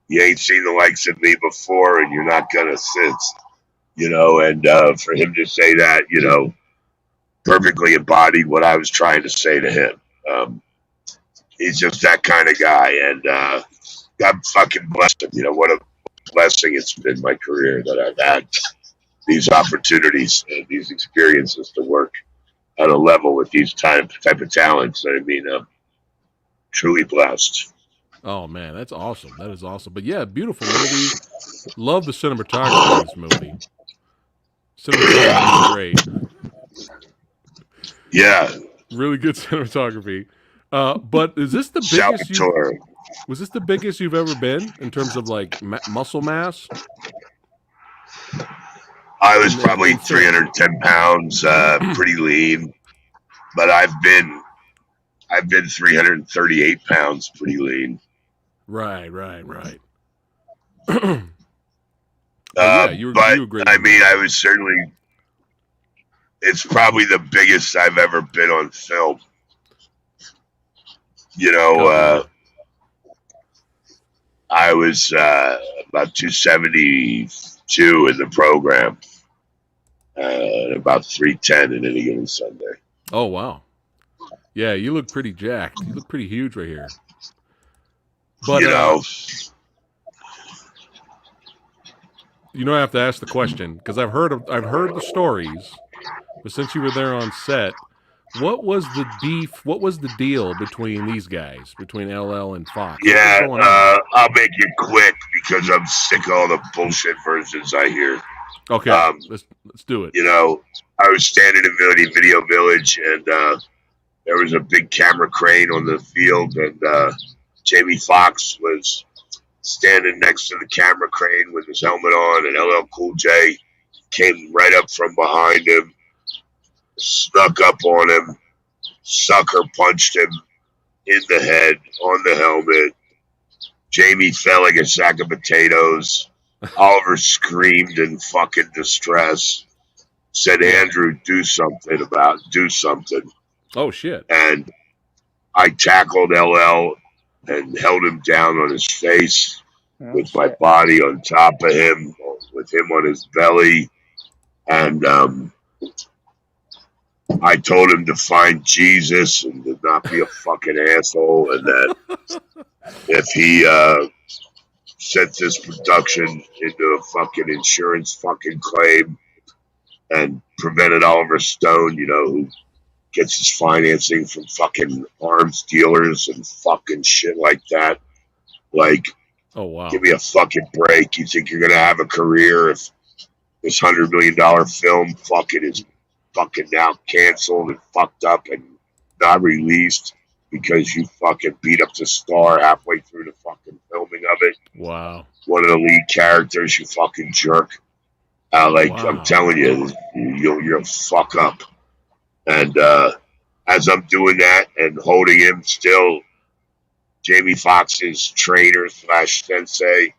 You ain't seen the likes of me before, and you're not gonna since, and for him to say that, perfectly embodied what I was trying to say to him. He's just that kind of guy, and God fucking bless him. What a blessing it's been my career that I've had these opportunities and these experiences to work at a level with these type of talents. I mean, truly blessed. Oh man, that's awesome. That is awesome. But yeah, beautiful movie. Love the cinematography in this movie. Cinematography is great. Yeah, really good cinematography. But is this the biggest? Was this the biggest you've ever been in terms of like muscle mass? I was probably 310 pounds, pretty lean, but I've been 338 pounds, pretty lean. Right. Yeah, you were great. I mean, I was certainly. It's probably the biggest I've ever been on film. I was about 272 in the program, and about 310 in any given Sunday. Oh wow! Yeah, you look pretty jacked. You look pretty huge right here. But I have to ask the question because I've heard the stories, but since you were there on set, what was the beef? What was the deal between these guys, between LL and Fox? Yeah, I'll make it quick because I'm sick of all the bullshit versions I hear. Okay, let's do it. I was standing in Video Village, and there was a big camera crane on the field, and Jamie Foxx was standing next to the camera crane with his helmet on, and LL Cool J came right up from behind him, snuck up on him, sucker punched him in the head on the helmet. Jamie fell like a sack of potatoes. Oliver screamed in fucking distress. Said, Andrew, do something. Oh, shit. And I tackled LL and held him down on his face with my body on top of him, with him on his belly. And I told him to find Jesus and to not be a fucking asshole, and that if he sent this production into a fucking insurance fucking claim and prevented Oliver Stone, who gets his financing from fucking arms dealers and fucking shit like that. Like, oh wow, give me a fucking break. You think you're gonna have a career if this $100 million film fucking is fucking now canceled and fucked up and not released because you fucking beat up the star halfway through the fucking filming of it? Wow. One of the lead characters, you fucking jerk. Wow. I'm telling you, you'll fuck up. And as I'm doing that and holding him still, Jamie Foxx's trainer / sensei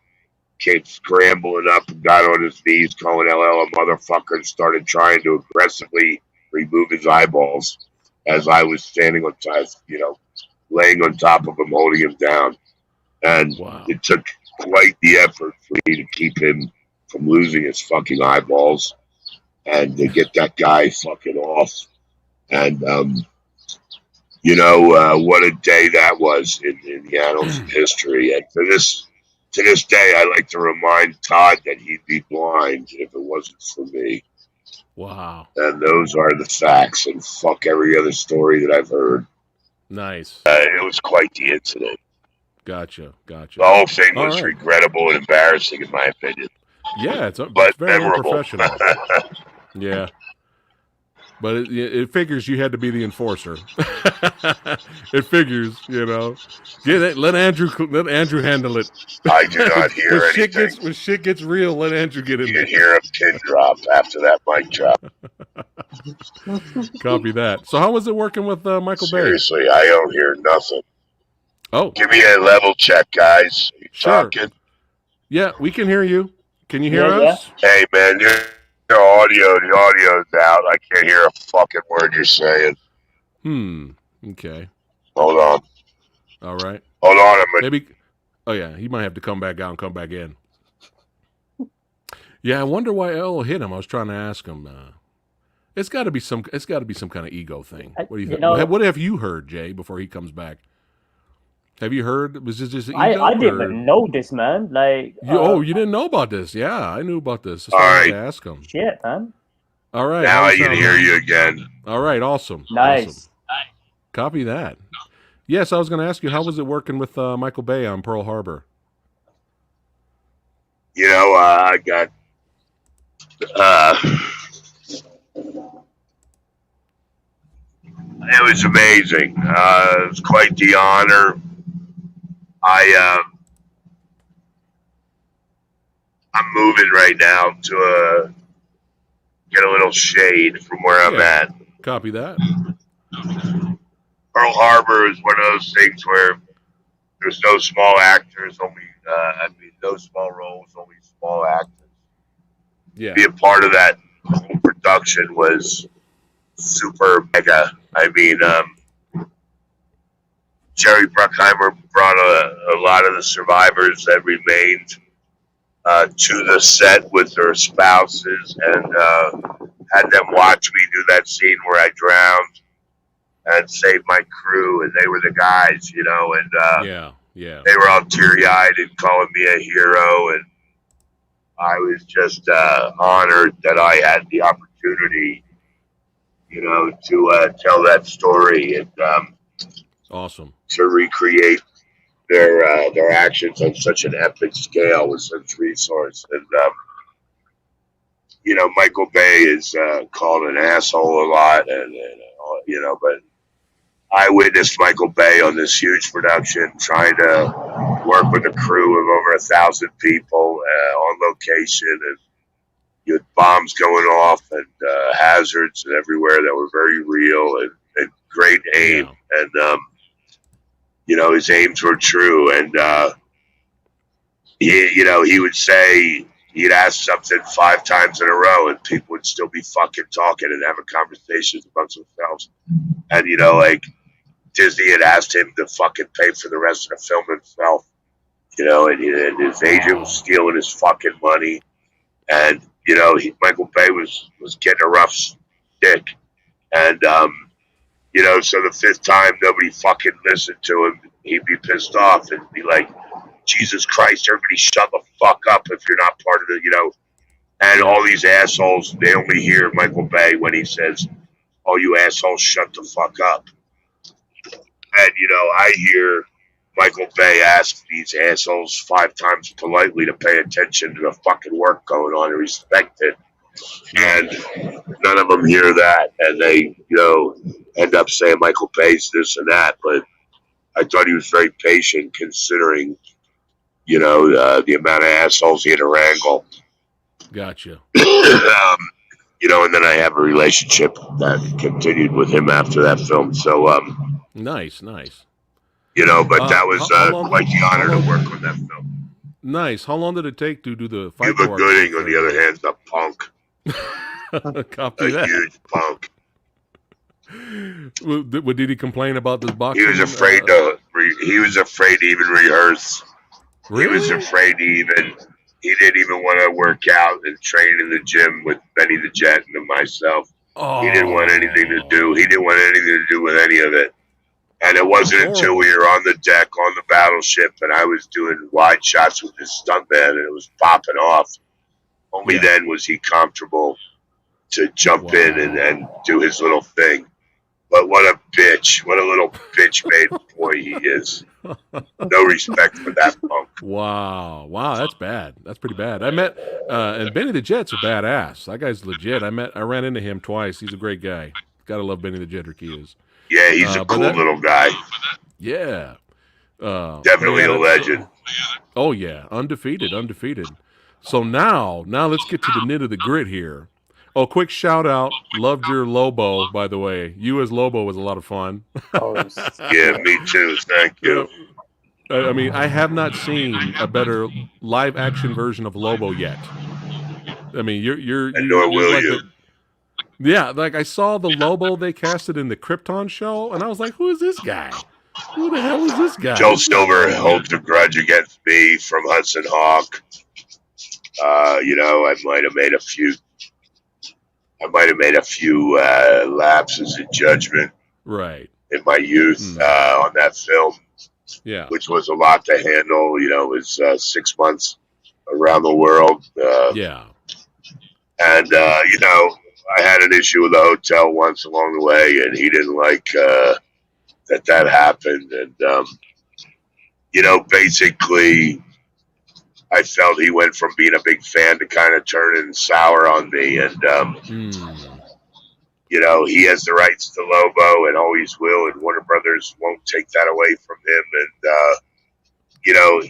came scrambling up and got on his knees, calling LL a motherfucker, and started trying to aggressively remove his eyeballs as I was standing on top, laying on top of him, holding him down. And It took quite the effort for me to keep him from losing his fucking eyeballs and to get that guy fucking off. And, what a day that was in the annals of history. And to this day, I like to remind Todd that he'd be blind if it wasn't for me. Wow. And those are the facts, and fuck every other story that I've heard. Nice. It was quite the incident. Gotcha. The whole thing was regrettable and embarrassing, in my opinion. Yeah, it's very memorable. Unprofessional. Yeah. But it figures you had to be the enforcer. It figures, Let Andrew handle it. I do not hear anything. When shit gets real, let Andrew get in there. You hear a pin drop after that mic drop. Copy that. So how was it working with Michael Berry? Seriously, I don't hear nothing. Oh. Give me a level check, guys. You sure. talking? Yeah, we can hear you. Can you hear us? Yeah. Hey, man, the audio's out. I can't hear a fucking word you're saying. Okay. Hold on. All right. Hold on. Maybe. Oh yeah, he might have to come back out and come back in. Yeah, I wonder why L hit him. I was trying to ask him. It's got to be some. It's got to be some kind of ego thing. What do you think? What have you heard, Jay? Before he comes back, have you heard? Was this just ego? I didn't even know this, man. Like, you didn't know about this? Yeah, I knew about this. That's why I had to ask him. Shit, man. All right. Now I can hear you again. All right. Awesome. Nice. Awesome. Copy that. Yes, I was going to ask you, how was it working with Michael Bay on Pearl Harbor? You know, I got. It was amazing. It was quite the honor. I'm moving right now to get a little shade from where I'm at. Copy that. Pearl Harbor is one of those things where there's no small actors, no small roles, only small actors. Yeah. Be a part of that whole production was super mega. I mean, Jerry Bruckheimer brought a lot of the survivors that remained to the set with their spouses and had them watch me do that scene where I drowned and saved my crew, and they were the guys, you know, and they were all teary-eyed and calling me a hero, and I was just honored that I had the opportunity, you know, to tell that story and awesome to recreate their actions on such an epic scale with such resource. And you know, Michael Bay is called an asshole a lot, and you know, but I witnessed Michael Bay on this huge production trying to work with a crew of over 1,000 people on location, and you had bombs going off and hazards and everywhere that were very real and great aim. And you know, his aims were true. And he would say he'd ask something 5 times in a row, and people would still be fucking talking and having conversations amongst themselves. And you know, like, Disney had asked him to fucking pay for the rest of the film himself, you know, and his agent was stealing his fucking money. And, you know, Michael Bay was getting a rough stick. And, you know, so the 5th time nobody fucking listened to him, he'd be pissed off and be like, Jesus Christ, everybody shut the fuck up if you're not part of the, you know. And all these assholes, they only hear Michael Bay when he says, oh, you assholes, shut the fuck up. And, you know, I hear Michael Bay ask these assholes 5 times politely to pay attention to the fucking work going on and respect it. And none of them hear that. And they, you know, end up saying Michael Bay's this and that. But I thought he was very patient considering, you know, the amount of assholes he had to wrangle. Gotcha. You know, and then I have a relationship that continued with him after that film. So, nice. You know, but that was quite the honor to work on that film. Nice. How long did it take to do the fight? Cuba Gooding, on the other hand, is a punk. Copy that. Huge punk. What did he complain about this boxing? He was afraid to. He was afraid to even rehearse. Really? He was afraid to even. He didn't even want to work out and train in the gym with Benny the Jet and myself. He didn't want anything to do. He didn't want anything to do with any of it. And it wasn't until we were on the deck on the battleship and I was doing wide shots with this stuntman and it was popping off. Only then was he comfortable to jump in and do his little thing. But what a bitch. What a little bitch-made boy he is. No respect for that punk. Wow, that's bad. That's pretty bad. I met, and Benny the Jet's a badass. That guy's legit. I ran into him twice. He's a great guy. Gotta love Benny the Jet, he is. Yeah, he's a cool little guy. Yeah. Definitely a legend. Oh, yeah. Undefeated. So now let's get to the nit of the grit here. Oh, quick shout out. Loved your Lobo, by the way. You as Lobo was a lot of fun. Yeah, me too. Thank you. I mean, I have not seen a better live action version of Lobo yet. I mean, you're like you. Yeah, like I saw the Lobo they casted in the Krypton show, and I was like, who is this guy? Who the hell is this guy? Joel Silver holds a grudge against me from Hudson Hawk. I might have made a few lapses in judgment, right, in my youth on that film, which was a lot to handle. It was 6 months around the world. And I had an issue with the hotel once along the way, and he didn't like that happened. And basically, I felt he went from being a big fan to kind of turning sour on me. And, he has the rights to Lobo and always will, and Warner Brothers won't take that away from him. And,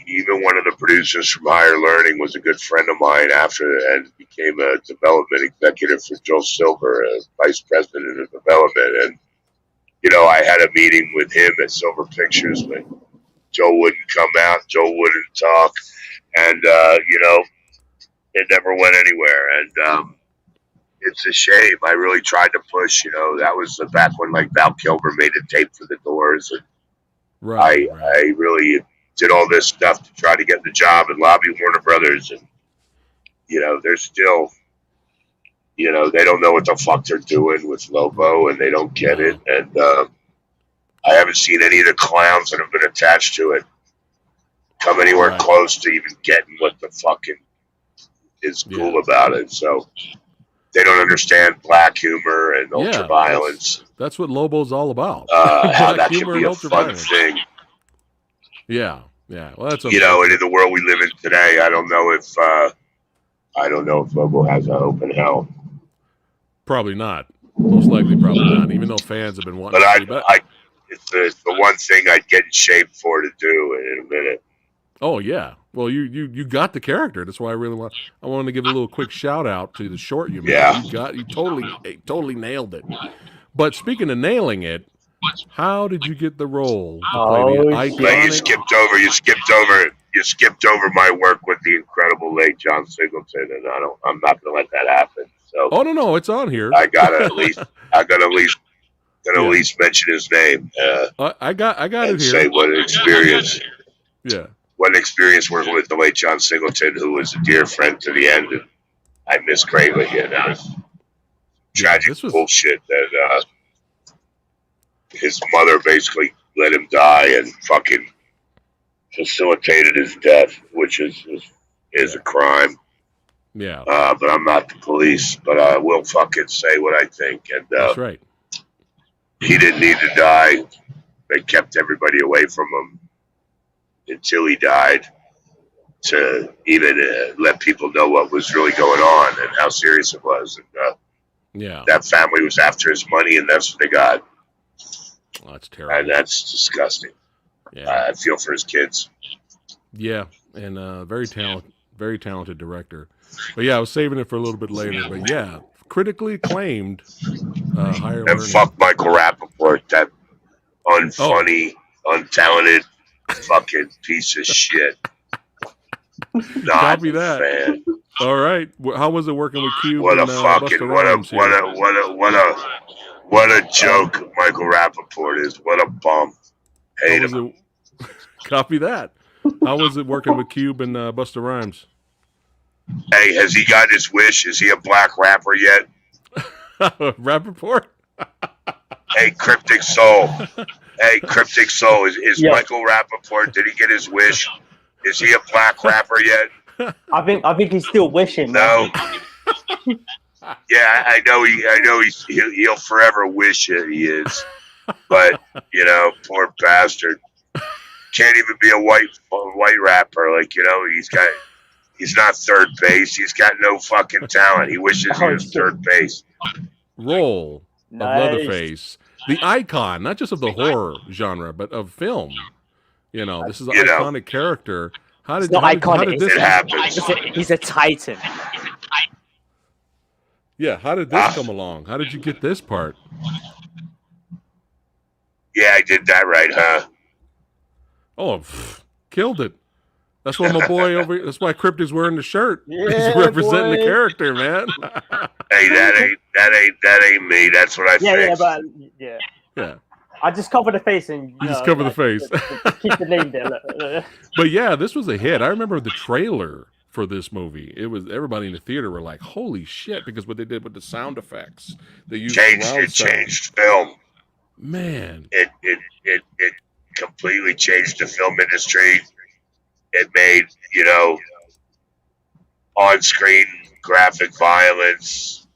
even one of the producers from Higher Learning was a good friend of mine and became a development executive for Joel Silver, a vice president of development. And, I had a meeting with him at Silver Pictures, but Joe wouldn't come out. Joe wouldn't talk. And, it never went anywhere. And it's a shame. I really tried to push, that was back when like Val Kilmer made a tape for the Doors. And I really did all this stuff to try to get the job and lobby Warner Brothers. And, they're still, they don't know what the fuck they're doing with Lobo, and they don't get it. And I haven't seen any of the clowns that have been attached to it come anywhere close to even getting what the fucking is cool about it. So they don't understand black humor and ultra violence. That's what Lobo's all about. How that can be a fun thing. Yeah. Well, that's and in the world we live in today, I don't know if Lobo has an open hell. Probably not. Most likely, probably not. Even though fans have been wanting to see it. It's the one thing I'd get in shape for to do in a minute. Oh yeah. Well, you got the character. That's why I wanted to give a little quick shout out to the short you made. Yeah. You totally nailed it. But speaking of nailing it, how did you get the role to play the iconic? Well, you skipped over my work with the incredible late John Singleton, and I'm not going to let that happen. So. Oh no, it's on here. I gotta at least mention his name. I got it here. Say what an experience. Yeah. What an experience working with the late John Singleton, who was a dear friend to the end, and I miss greatly. And tragic bullshit that his mother basically let him die and fucking facilitated his death, which is a crime. Yeah. But I'm not the police, but I will fucking say what I think. And that's right. He didn't need to die. They kept everybody away from him until he died, to even let people know what was really going on and how serious it was. And that family was after his money, and that's what they got. Oh, that's terrible. And that's disgusting. Yeah. I feel for his kids. Yeah, and very talented director. But yeah, I was saving it for a little bit later. But yeah, critically acclaimed. Higher and fuck Michael Rappaport, that unfunny, untalented fucking piece of shit. Copy that. Fan. All right, how was it working with Cube? What a fucking what a joke Michael Rappaport is. What a bum. Hate him. Copy that. How was it working with Cube and Busta Rhymes? Hey, has he got his wish? Is he a black rapper yet? Rappaport? Hey, Cryptik Soul. Hey, Cryptik Soul. Is Michael Rappaport, did he get his wish? Is he a black rapper yet? I think he's still wishing. No. Yeah, I know he'll forever wish that he is. But, poor bastard. Can't even be a white rapper. Like, he's not third base. He's got no fucking talent. He wishes he was third base. Role of Leatherface, the icon, not just of the horror genre, but of film. This is an iconic character. How did this happen? He's a titan. Yeah, how did this come along? How did you get this part? Yeah, I did that right, huh? Oh, killed it. That's why my boy over. That's why Cryptik's wearing the shirt. Yeah, He's representing boy. the character, man. Hey, that ain't me. That's what I fixed. Yeah. I just cover the face and you just cover the face. Keep the name there. But yeah, this was a hit. I remember the trailer for this movie. It was everybody in the theater were like, "Holy shit!" Because what they did with the sound effects, they used changed film. Man, it completely changed the film industry. It made, on-screen graphic violence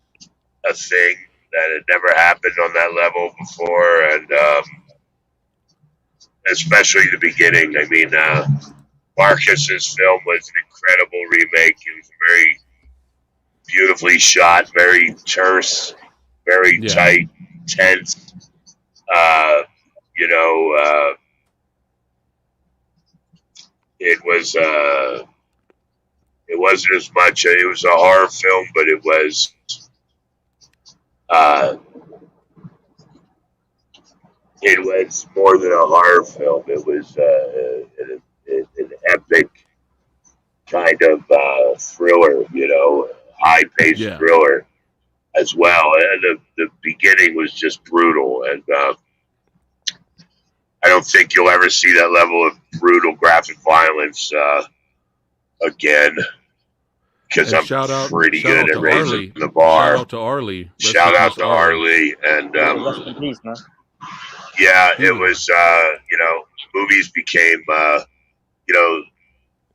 a thing that had never happened on that level before, and especially the beginning. I mean, Marcus's film was an incredible remake. It was very beautifully shot, very terse, very tight, tense. It wasn't as much. It was a horror film, but it was more than a horror film. It was an epic kind of thriller, high-paced thriller as well. And the beginning was just brutal, and I don't think you'll ever see that level of brutal graphic violence again. Because I'm pretty good at raising the bar. Shout out to Arlie. Shout out to Arlie. And yeah, it was, movies became,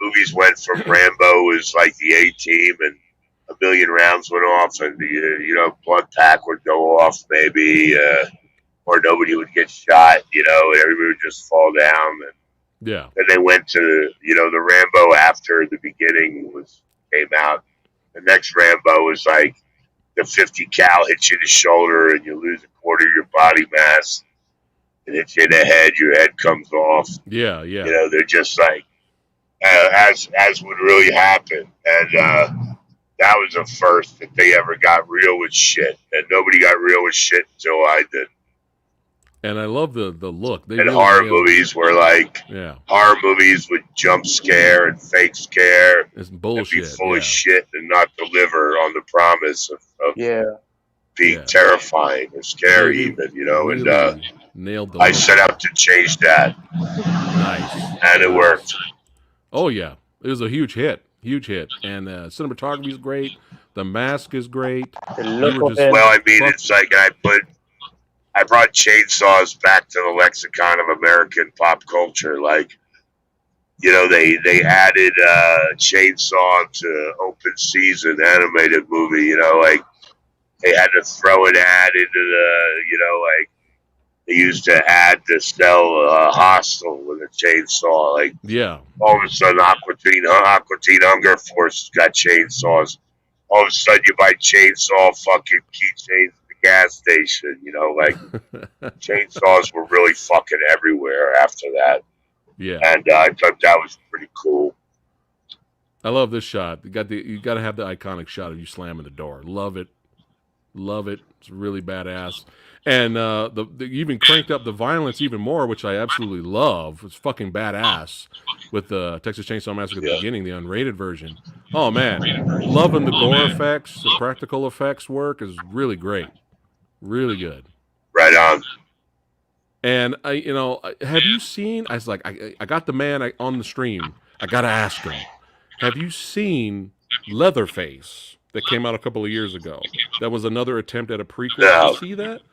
movies went from Rambo was like the A-Team, and a million rounds went off, and blood pack would go off maybe, or nobody would get shot, and everybody would just fall down. And then they went to, the Rambo after the beginning came out. The next Rambo was like the 50 cal hits you in the shoulder and you lose a quarter of your body mass. It hits you in the head, your head comes off. Yeah. They're just like, as would really happen. And that was the first that they ever got real with shit. And nobody got real with shit until I did. And I love the look. And really horror movies were like, horror movies would jump scare and fake scare. It's bullshit. And be full of shit and not deliver on the promise of being terrifying or scary even, really and nailed the I set out to change that. Nice. And it worked. Oh, yeah. It was a huge hit. And cinematography is great. The mask is great. It's like I brought chainsaws back to the lexicon of American pop culture. Like, they added chainsaw to open season animated movie, like they had to throw an ad into the, like they used to add to sell Hostel with a chainsaw. Like, all of a sudden Aqua Teen Hunger Force got chainsaws. All of a sudden you buy chainsaw fucking keychains gas station, like chainsaws were really fucking everywhere after that. Yeah. And I thought that was pretty cool. I love this shot. You got to have the iconic shot of you slamming the door. Love it. It's really badass. And you even cranked up the violence even more, which I absolutely love. It's fucking badass with the Texas Chainsaw Massacre at the beginning, the unrated version. Oh man, loving the gore effects, the practical effects work is really great. Really good. Right on. And have you seen? I was like, I got the man on the stream. I gotta ask him. Have you seen Leatherface that came out a couple of years ago? That was another attempt at a prequel. No. Did you see that?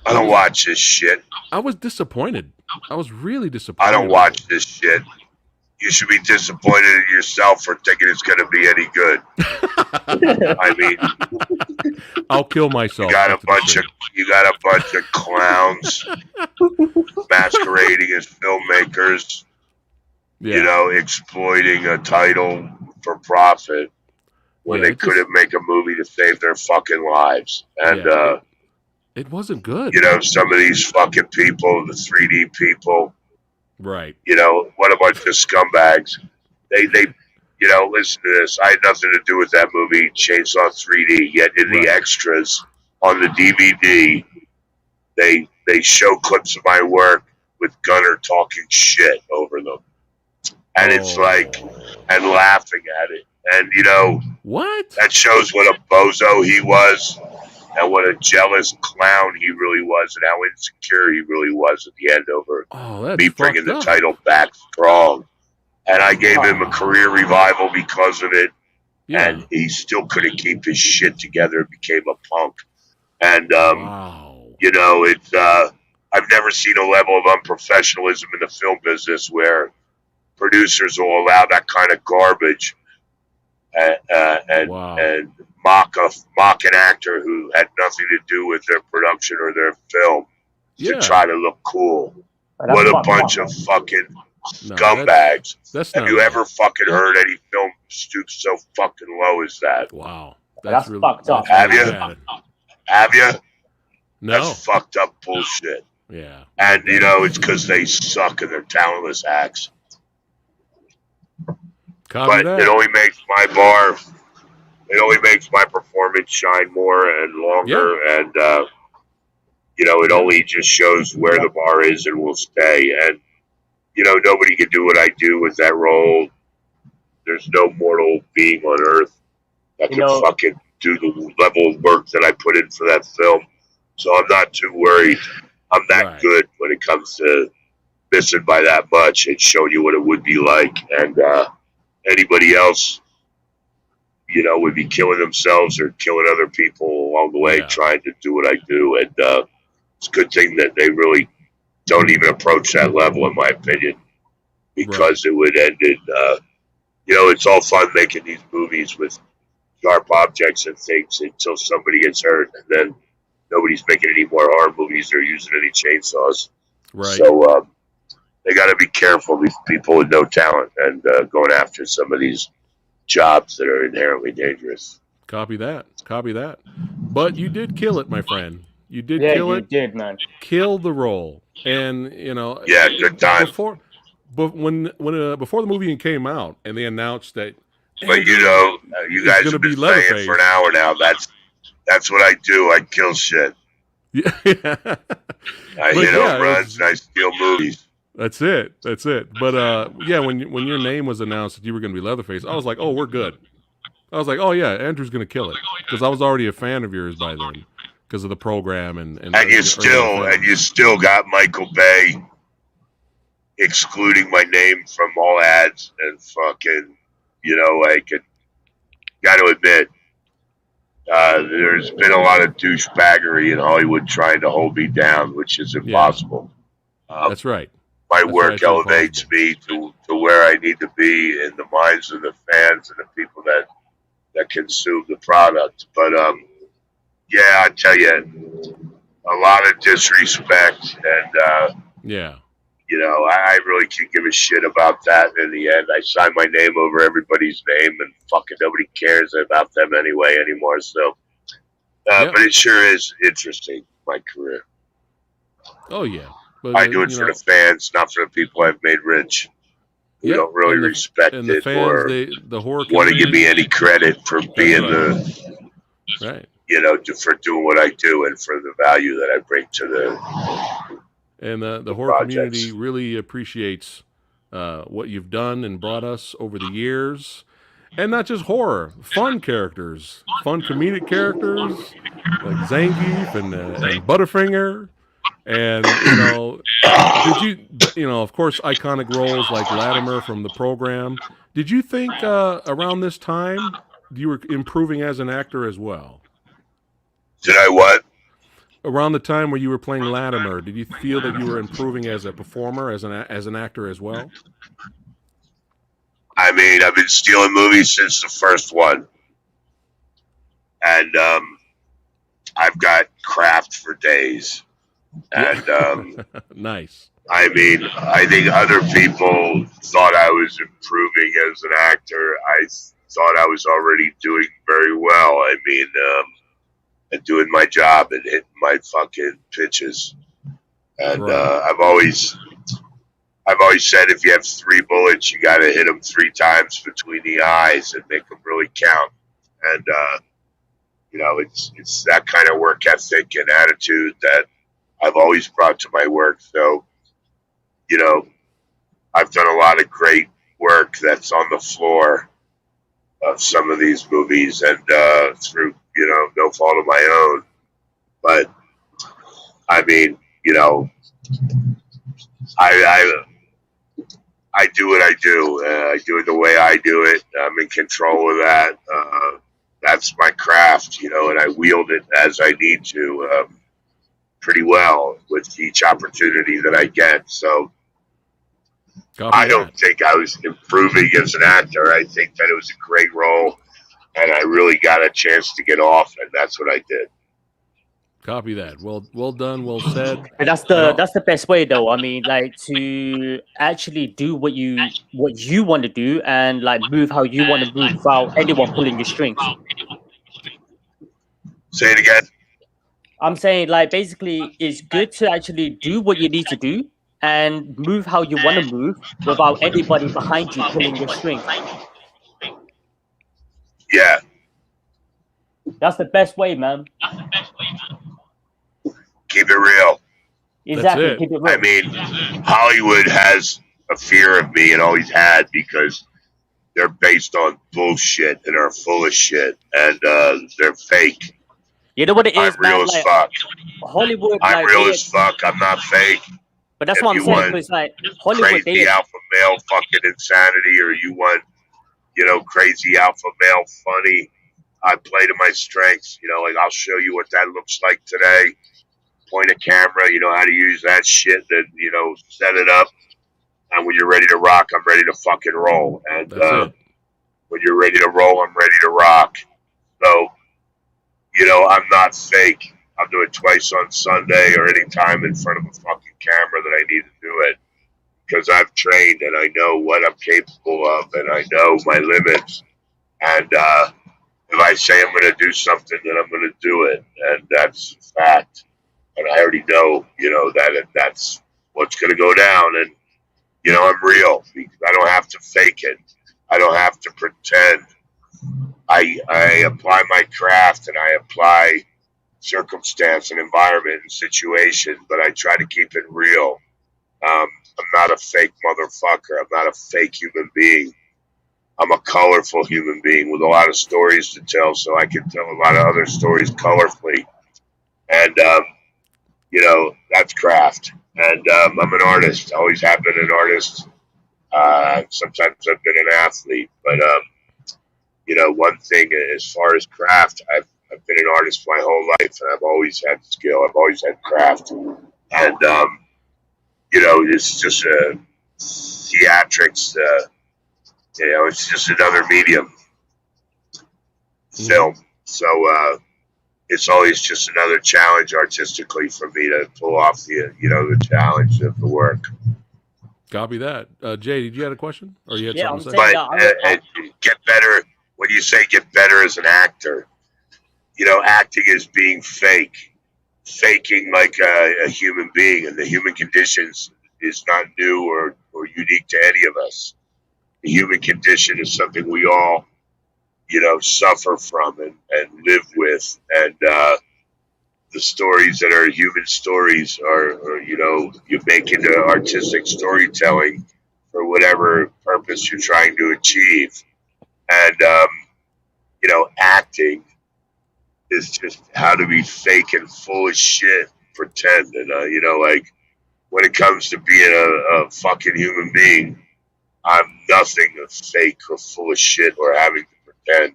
I don't watch this shit. I was disappointed. I was really disappointed. I don't watch this shit. You should be disappointed in yourself for thinking it's going to be any good. I mean, I'll kill myself. You got a bunch of clowns masquerading as filmmakers. Exploiting a title for profit when they couldn't make a movie to save their fucking lives. And it wasn't good. Some of these fucking people, the 3D people. Right. What a bunch of scumbags. They listen to this. I had nothing to do with that movie, Chainsaw 3D. Yet in the extras on the DVD, they show clips of my work with Gunner talking shit over them, and it's like, and laughing at it, and what? That shows what a bozo he was, and what a jealous clown he really was, and how insecure he really was at the end over me bringing the title back strong. And I gave him a career revival because of it. Yeah. And he still couldn't keep his shit together and became a punk. And, it's, I've never seen a level of unprofessionalism in the film business where producers will allow that kind of garbage and mock an actor who had nothing to do with their production or their film to try to look cool. What a bunch of fucking scumbags. Have you ever fucking heard any film stoop so fucking low as that? Wow. That's really fucked up. Have you? Have you? No. That's fucked up bullshit. Yeah. And, it's because they suck and they're talentless acts. But it only makes my performance shine more and longer. Yeah. And, it only just shows where the bar is and will stay. And, nobody can do what I do with that role. There's no mortal being on earth that can fucking do the level of work that I put in for that film. So I'm not too worried. I'm that good when it comes to missing by that much and showing you what it would be like. And anybody else, would be killing themselves or killing other people along the way trying to do what I do. And it's a good thing that they really don't even approach that level, in my opinion, because it would end in, it's all fun making these movies with sharp objects and things until somebody gets hurt, and then nobody's making any more horror movies or using any chainsaws. Right. So they got to be careful, these people with no talent, and going after some of these jobs that are inherently dangerous. Copy that. But you did kill it, my friend. You did kill it. Yeah, you did, man. Kill the role. And, yeah, good time. Before the movie came out and they announced that. But you guys have been saying for an hour now, that's what I do. I kill shit. Yeah. I hit home runs and I steal movies. That's it. But when your name was announced that you were going to be Leatherface, I was like, oh, we're good. I was like, oh yeah, Andrew's going to kill it, because I was already a fan of yours by then because of the program and you still got Michael Bay excluding my name from all ads and fucking, got to admit, there's been a lot of douchebaggery in Hollywood trying to hold me down, which is impossible. That's right. My work elevates me to where I need to be in the minds of the fans and the people that consume the product. But I tell you, a lot of disrespect, and I really can't give a shit about that. In the end, I sign my name over everybody's name, and fucking nobody cares about them anymore. So, but it sure is interesting, my career. Oh yeah. But, I do it for the fans, not for the people I've made rich. Who don't really respect it fans, or the horror want to give me any credit for being for doing what I do and for the value that I bring to the. And the horror community really appreciates what you've done and brought us over the years. And not just horror, fun characters, fun comedic characters like Zangief and Butterfinger. And, did you, of course, iconic roles like Latimer from the program. Did you think around this time you were improving as an actor as well? Did I what? Around the time where you were playing Latimer, did you feel that you were improving as a performer, as an actor as well? I mean, I've been stealing movies since the first one. And I've got craft for days. And nice. I mean, I think other people thought I was improving as an actor. I thought I was already doing very well. I mean, and doing my job and hitting my fucking pitches. And I've always I've always said if you have 3 bullets, you got to hit them 3 times between the eyes and make them really count. And you know, it's that kind of work ethic and attitude that I've always brought to my work. So, you know, I've done a lot of great work that's on the floor of some of these movies, and through, you know, no fault of my own. But I mean, you know, I do what I do. I do it the way I do it. I'm in control of that. That's my craft, you know, and I wield it as I need to pretty well with each opportunity that I get. So I don't think I was improving as an actor. I think that it was a great role, and I really got a chance to get off, and that's what I did. Copy that. Well done. Well said. And that's the best way, though. I mean, like, to actually do what you want to do, and like move how you want to move without anyone pulling your strings. Say it again. I'm saying, like, basically, it's good to actually do what you need to do and move how you want to move without anybody behind you pulling your strings. Yeah. That's the best way, man. Keep it real. Exactly. It. Keep it real. I mean, Hollywood has a fear of me and always had, because they're based on bullshit and are full of shit, and they're fake. You know what it is, I'm real man? as Like, fuck. Hollywood. I'm real as fuck. I'm not fake. But that's what I'm saying. Because like Hollywood, crazy alpha male fucking insanity, or you want, you know, crazy alpha male funny, I play to my strengths. You know, like, I'll show you what that looks like today. Point a camera, you know how to use that shit, and, you know, set it up. And when you're ready to rock, I'm ready to fucking roll. And when you're ready to roll, I'm ready to rock. So, you know, I'm not fake. I'll do it twice on Sunday or any time in front of a fucking camera that I need to do it, because I've trained and I know what I'm capable of, and I know my limits. And if I say I'm going to do something, then I'm going to do it, and that's a fact. And I already know, you know, that that's what's going to go down. And, you know, I'm real, because I don't have to fake it. I don't have to pretend. I apply my craft, and I apply circumstance and environment and situation, but I try to keep it real. I'm not a fake motherfucker. I'm not a fake human being. I'm a colorful human being with a lot of stories to tell, so I can tell a lot of other stories colorfully. And, you know, that's craft. And I'm an artist. I always have been an artist. Sometimes I've been an athlete. But, you know, one thing as far as craft, I've been an artist my whole life, and I've always had skill. I've always had craft. And, you know, it's just theatrics. You know, it's just another medium, film. So it's always just another challenge artistically for me to pull off the, you know, the challenge of the work. Copy that. Jay, did you have a question? Or you had something to say? But get better. When you say get better as an actor, you know, acting is being fake. Faking like a human being, and the human conditions is not new or unique to any of us. The human condition is something we all, you know, suffer from and live with. And the stories that are human stories are, you know, you make into artistic storytelling for whatever purpose you're trying to achieve. And, you know, acting is just how to be fake and full of shit, pretend. And, you know, like, when it comes to being a fucking human being, I'm nothing of fake or full of shit or having to pretend.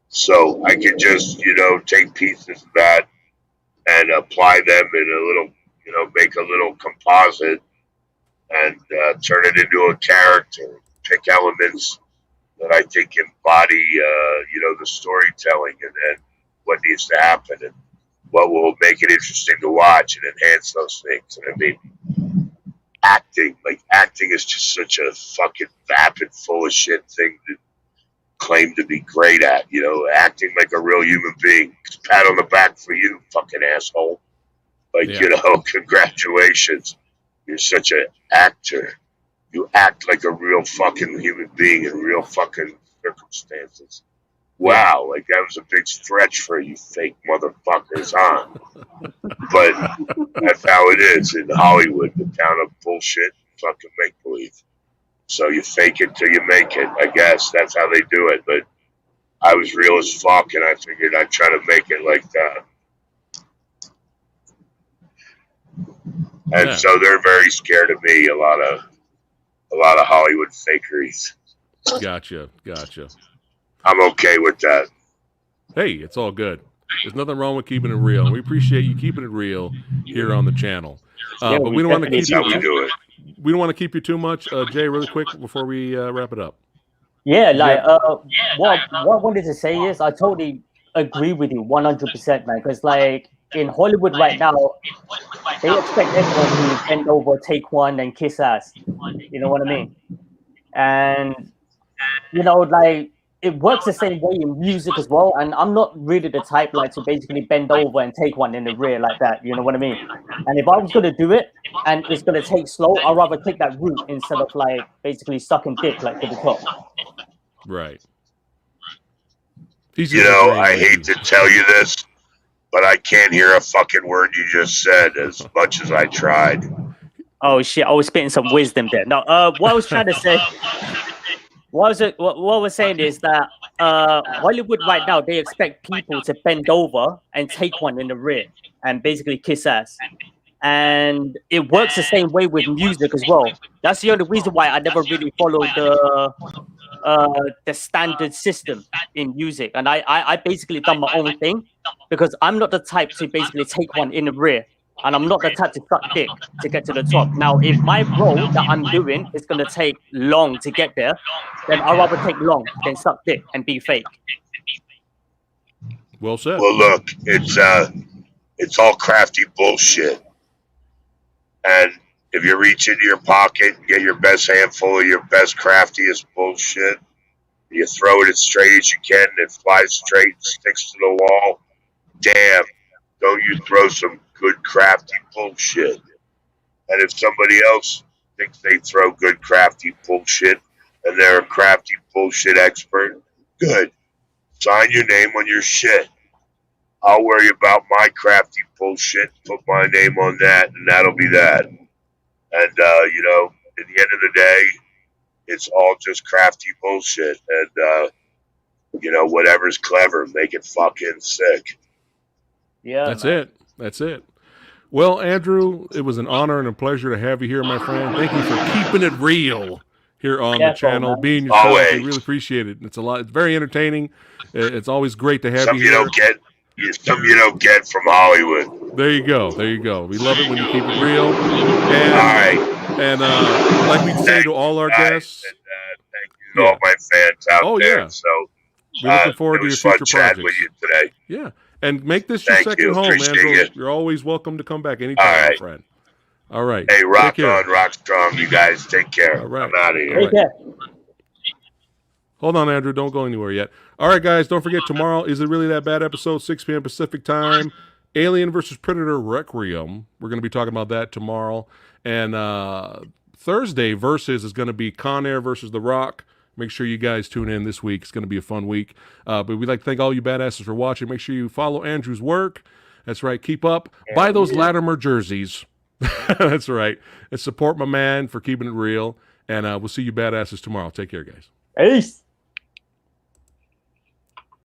So I can just, you know, take pieces of that and apply them in a little, you know, make a little composite and turn it into a character. Pick elements that I think embody, you know, the storytelling and what needs to happen and what will make it interesting to watch and enhance those things. And I mean, acting is just such a fucking vapid, full of shit thing to claim to be great at, you know, acting like a real human being. Pat on the back for you, fucking asshole. Like, you know, congratulations. You're such an actor. You act like a real fucking human being in real fucking circumstances. Wow, like that was a big stretch for you fake motherfuckers, huh? But that's how it is in Hollywood, the town of bullshit, fucking make believe. So you fake it till you make it. I guess that's how they do it. But I was real as fuck, and I figured I'd try to make it like that. And so they're very scared of me. A lot of Hollywood fakeries. Gotcha. I'm okay with that. Hey, it's all good. There's nothing wrong with keeping it real. We appreciate you keeping it real here on the channel. But we don't want to keep you. We don't want to keep you too much, Jay. Really quick before we wrap it up. Yeah, like what I wanted to say is I totally agree with you 100%, man. Because like in Hollywood right now, they expect everyone to bend over, take one, and kiss ass. You know what I mean? And you know, like it works the same way in music as well. And I'm not really the type like to basically bend over and take one in the rear like that. You know what I mean? And if I was gonna do it and it's gonna take slow, I'd rather take that route instead of like basically sucking dick like to the top. Right. You know, I hate to tell you this, but I can't hear a fucking word you just said as much as I tried. Oh shit! I was spitting some wisdom there. No, what I was trying to say. What we're saying is that Hollywood right now, they expect people to bend over and take one in the rear and basically kiss ass. And it works the same way with music as well. That's the only reason why I never really followed the standard system in music. And I basically done my own thing because I'm not the type to basically take one in the rear. And I'm not the type to suck dick to get to the top. Now, if my role that I'm doing is going to take long to get there, then I'd rather take long than suck dick and be fake. Well said. Well, look, it's all crafty bullshit. And if you reach into your pocket and get your best handful of your best craftiest bullshit, you throw it as straight as you can and it flies straight and sticks to the wall, damn, don't you throw some good crafty bullshit. And if somebody else thinks they throw good crafty bullshit and they're a crafty bullshit expert, good. Sign your name on your shit. I'll worry about my crafty bullshit, put my name on that, and that'll be that. And, you know, at the end of the day, it's all just crafty bullshit. And, you know, whatever's clever, make it fucking sick. Yeah, That's it. Well, Andrew, it was an honor and a pleasure to have you here, my friend. Thank you for keeping it real here on the channel, being yourself. We really appreciate it. It's very entertaining. It's always great to have you here. Something you don't get from Hollywood. There you go. We love it when you keep it real. And, all right. And like we say to all our guests. And, thank you to all my fans out there. Yeah. So we're looking forward to your future projects. With you today. Yeah. And make this your second home, Andrew. You're always welcome to come back anytime, my friend. All right. Hey, rock on, rock strong. You guys take care. All right. I'm out of here. Take care. Hold on, Andrew. Don't go anywhere yet. All right, guys. Don't forget, tomorrow, Is It Really That Bad episode, 6 p.m. Pacific time. Alien versus Predator Requiem. We're going to be talking about that tomorrow. And Thursday, Versus is going to be Con Air versus The Rock. Make sure you guys tune in this week. It's going to be a fun week. But we'd like to thank all you badasses for watching. Make sure you follow Andrew's work. That's right. Keep up. Buy those Latimer jerseys. That's right. And support my man for keeping it real. And we'll see you badasses tomorrow. Take care, guys. Peace.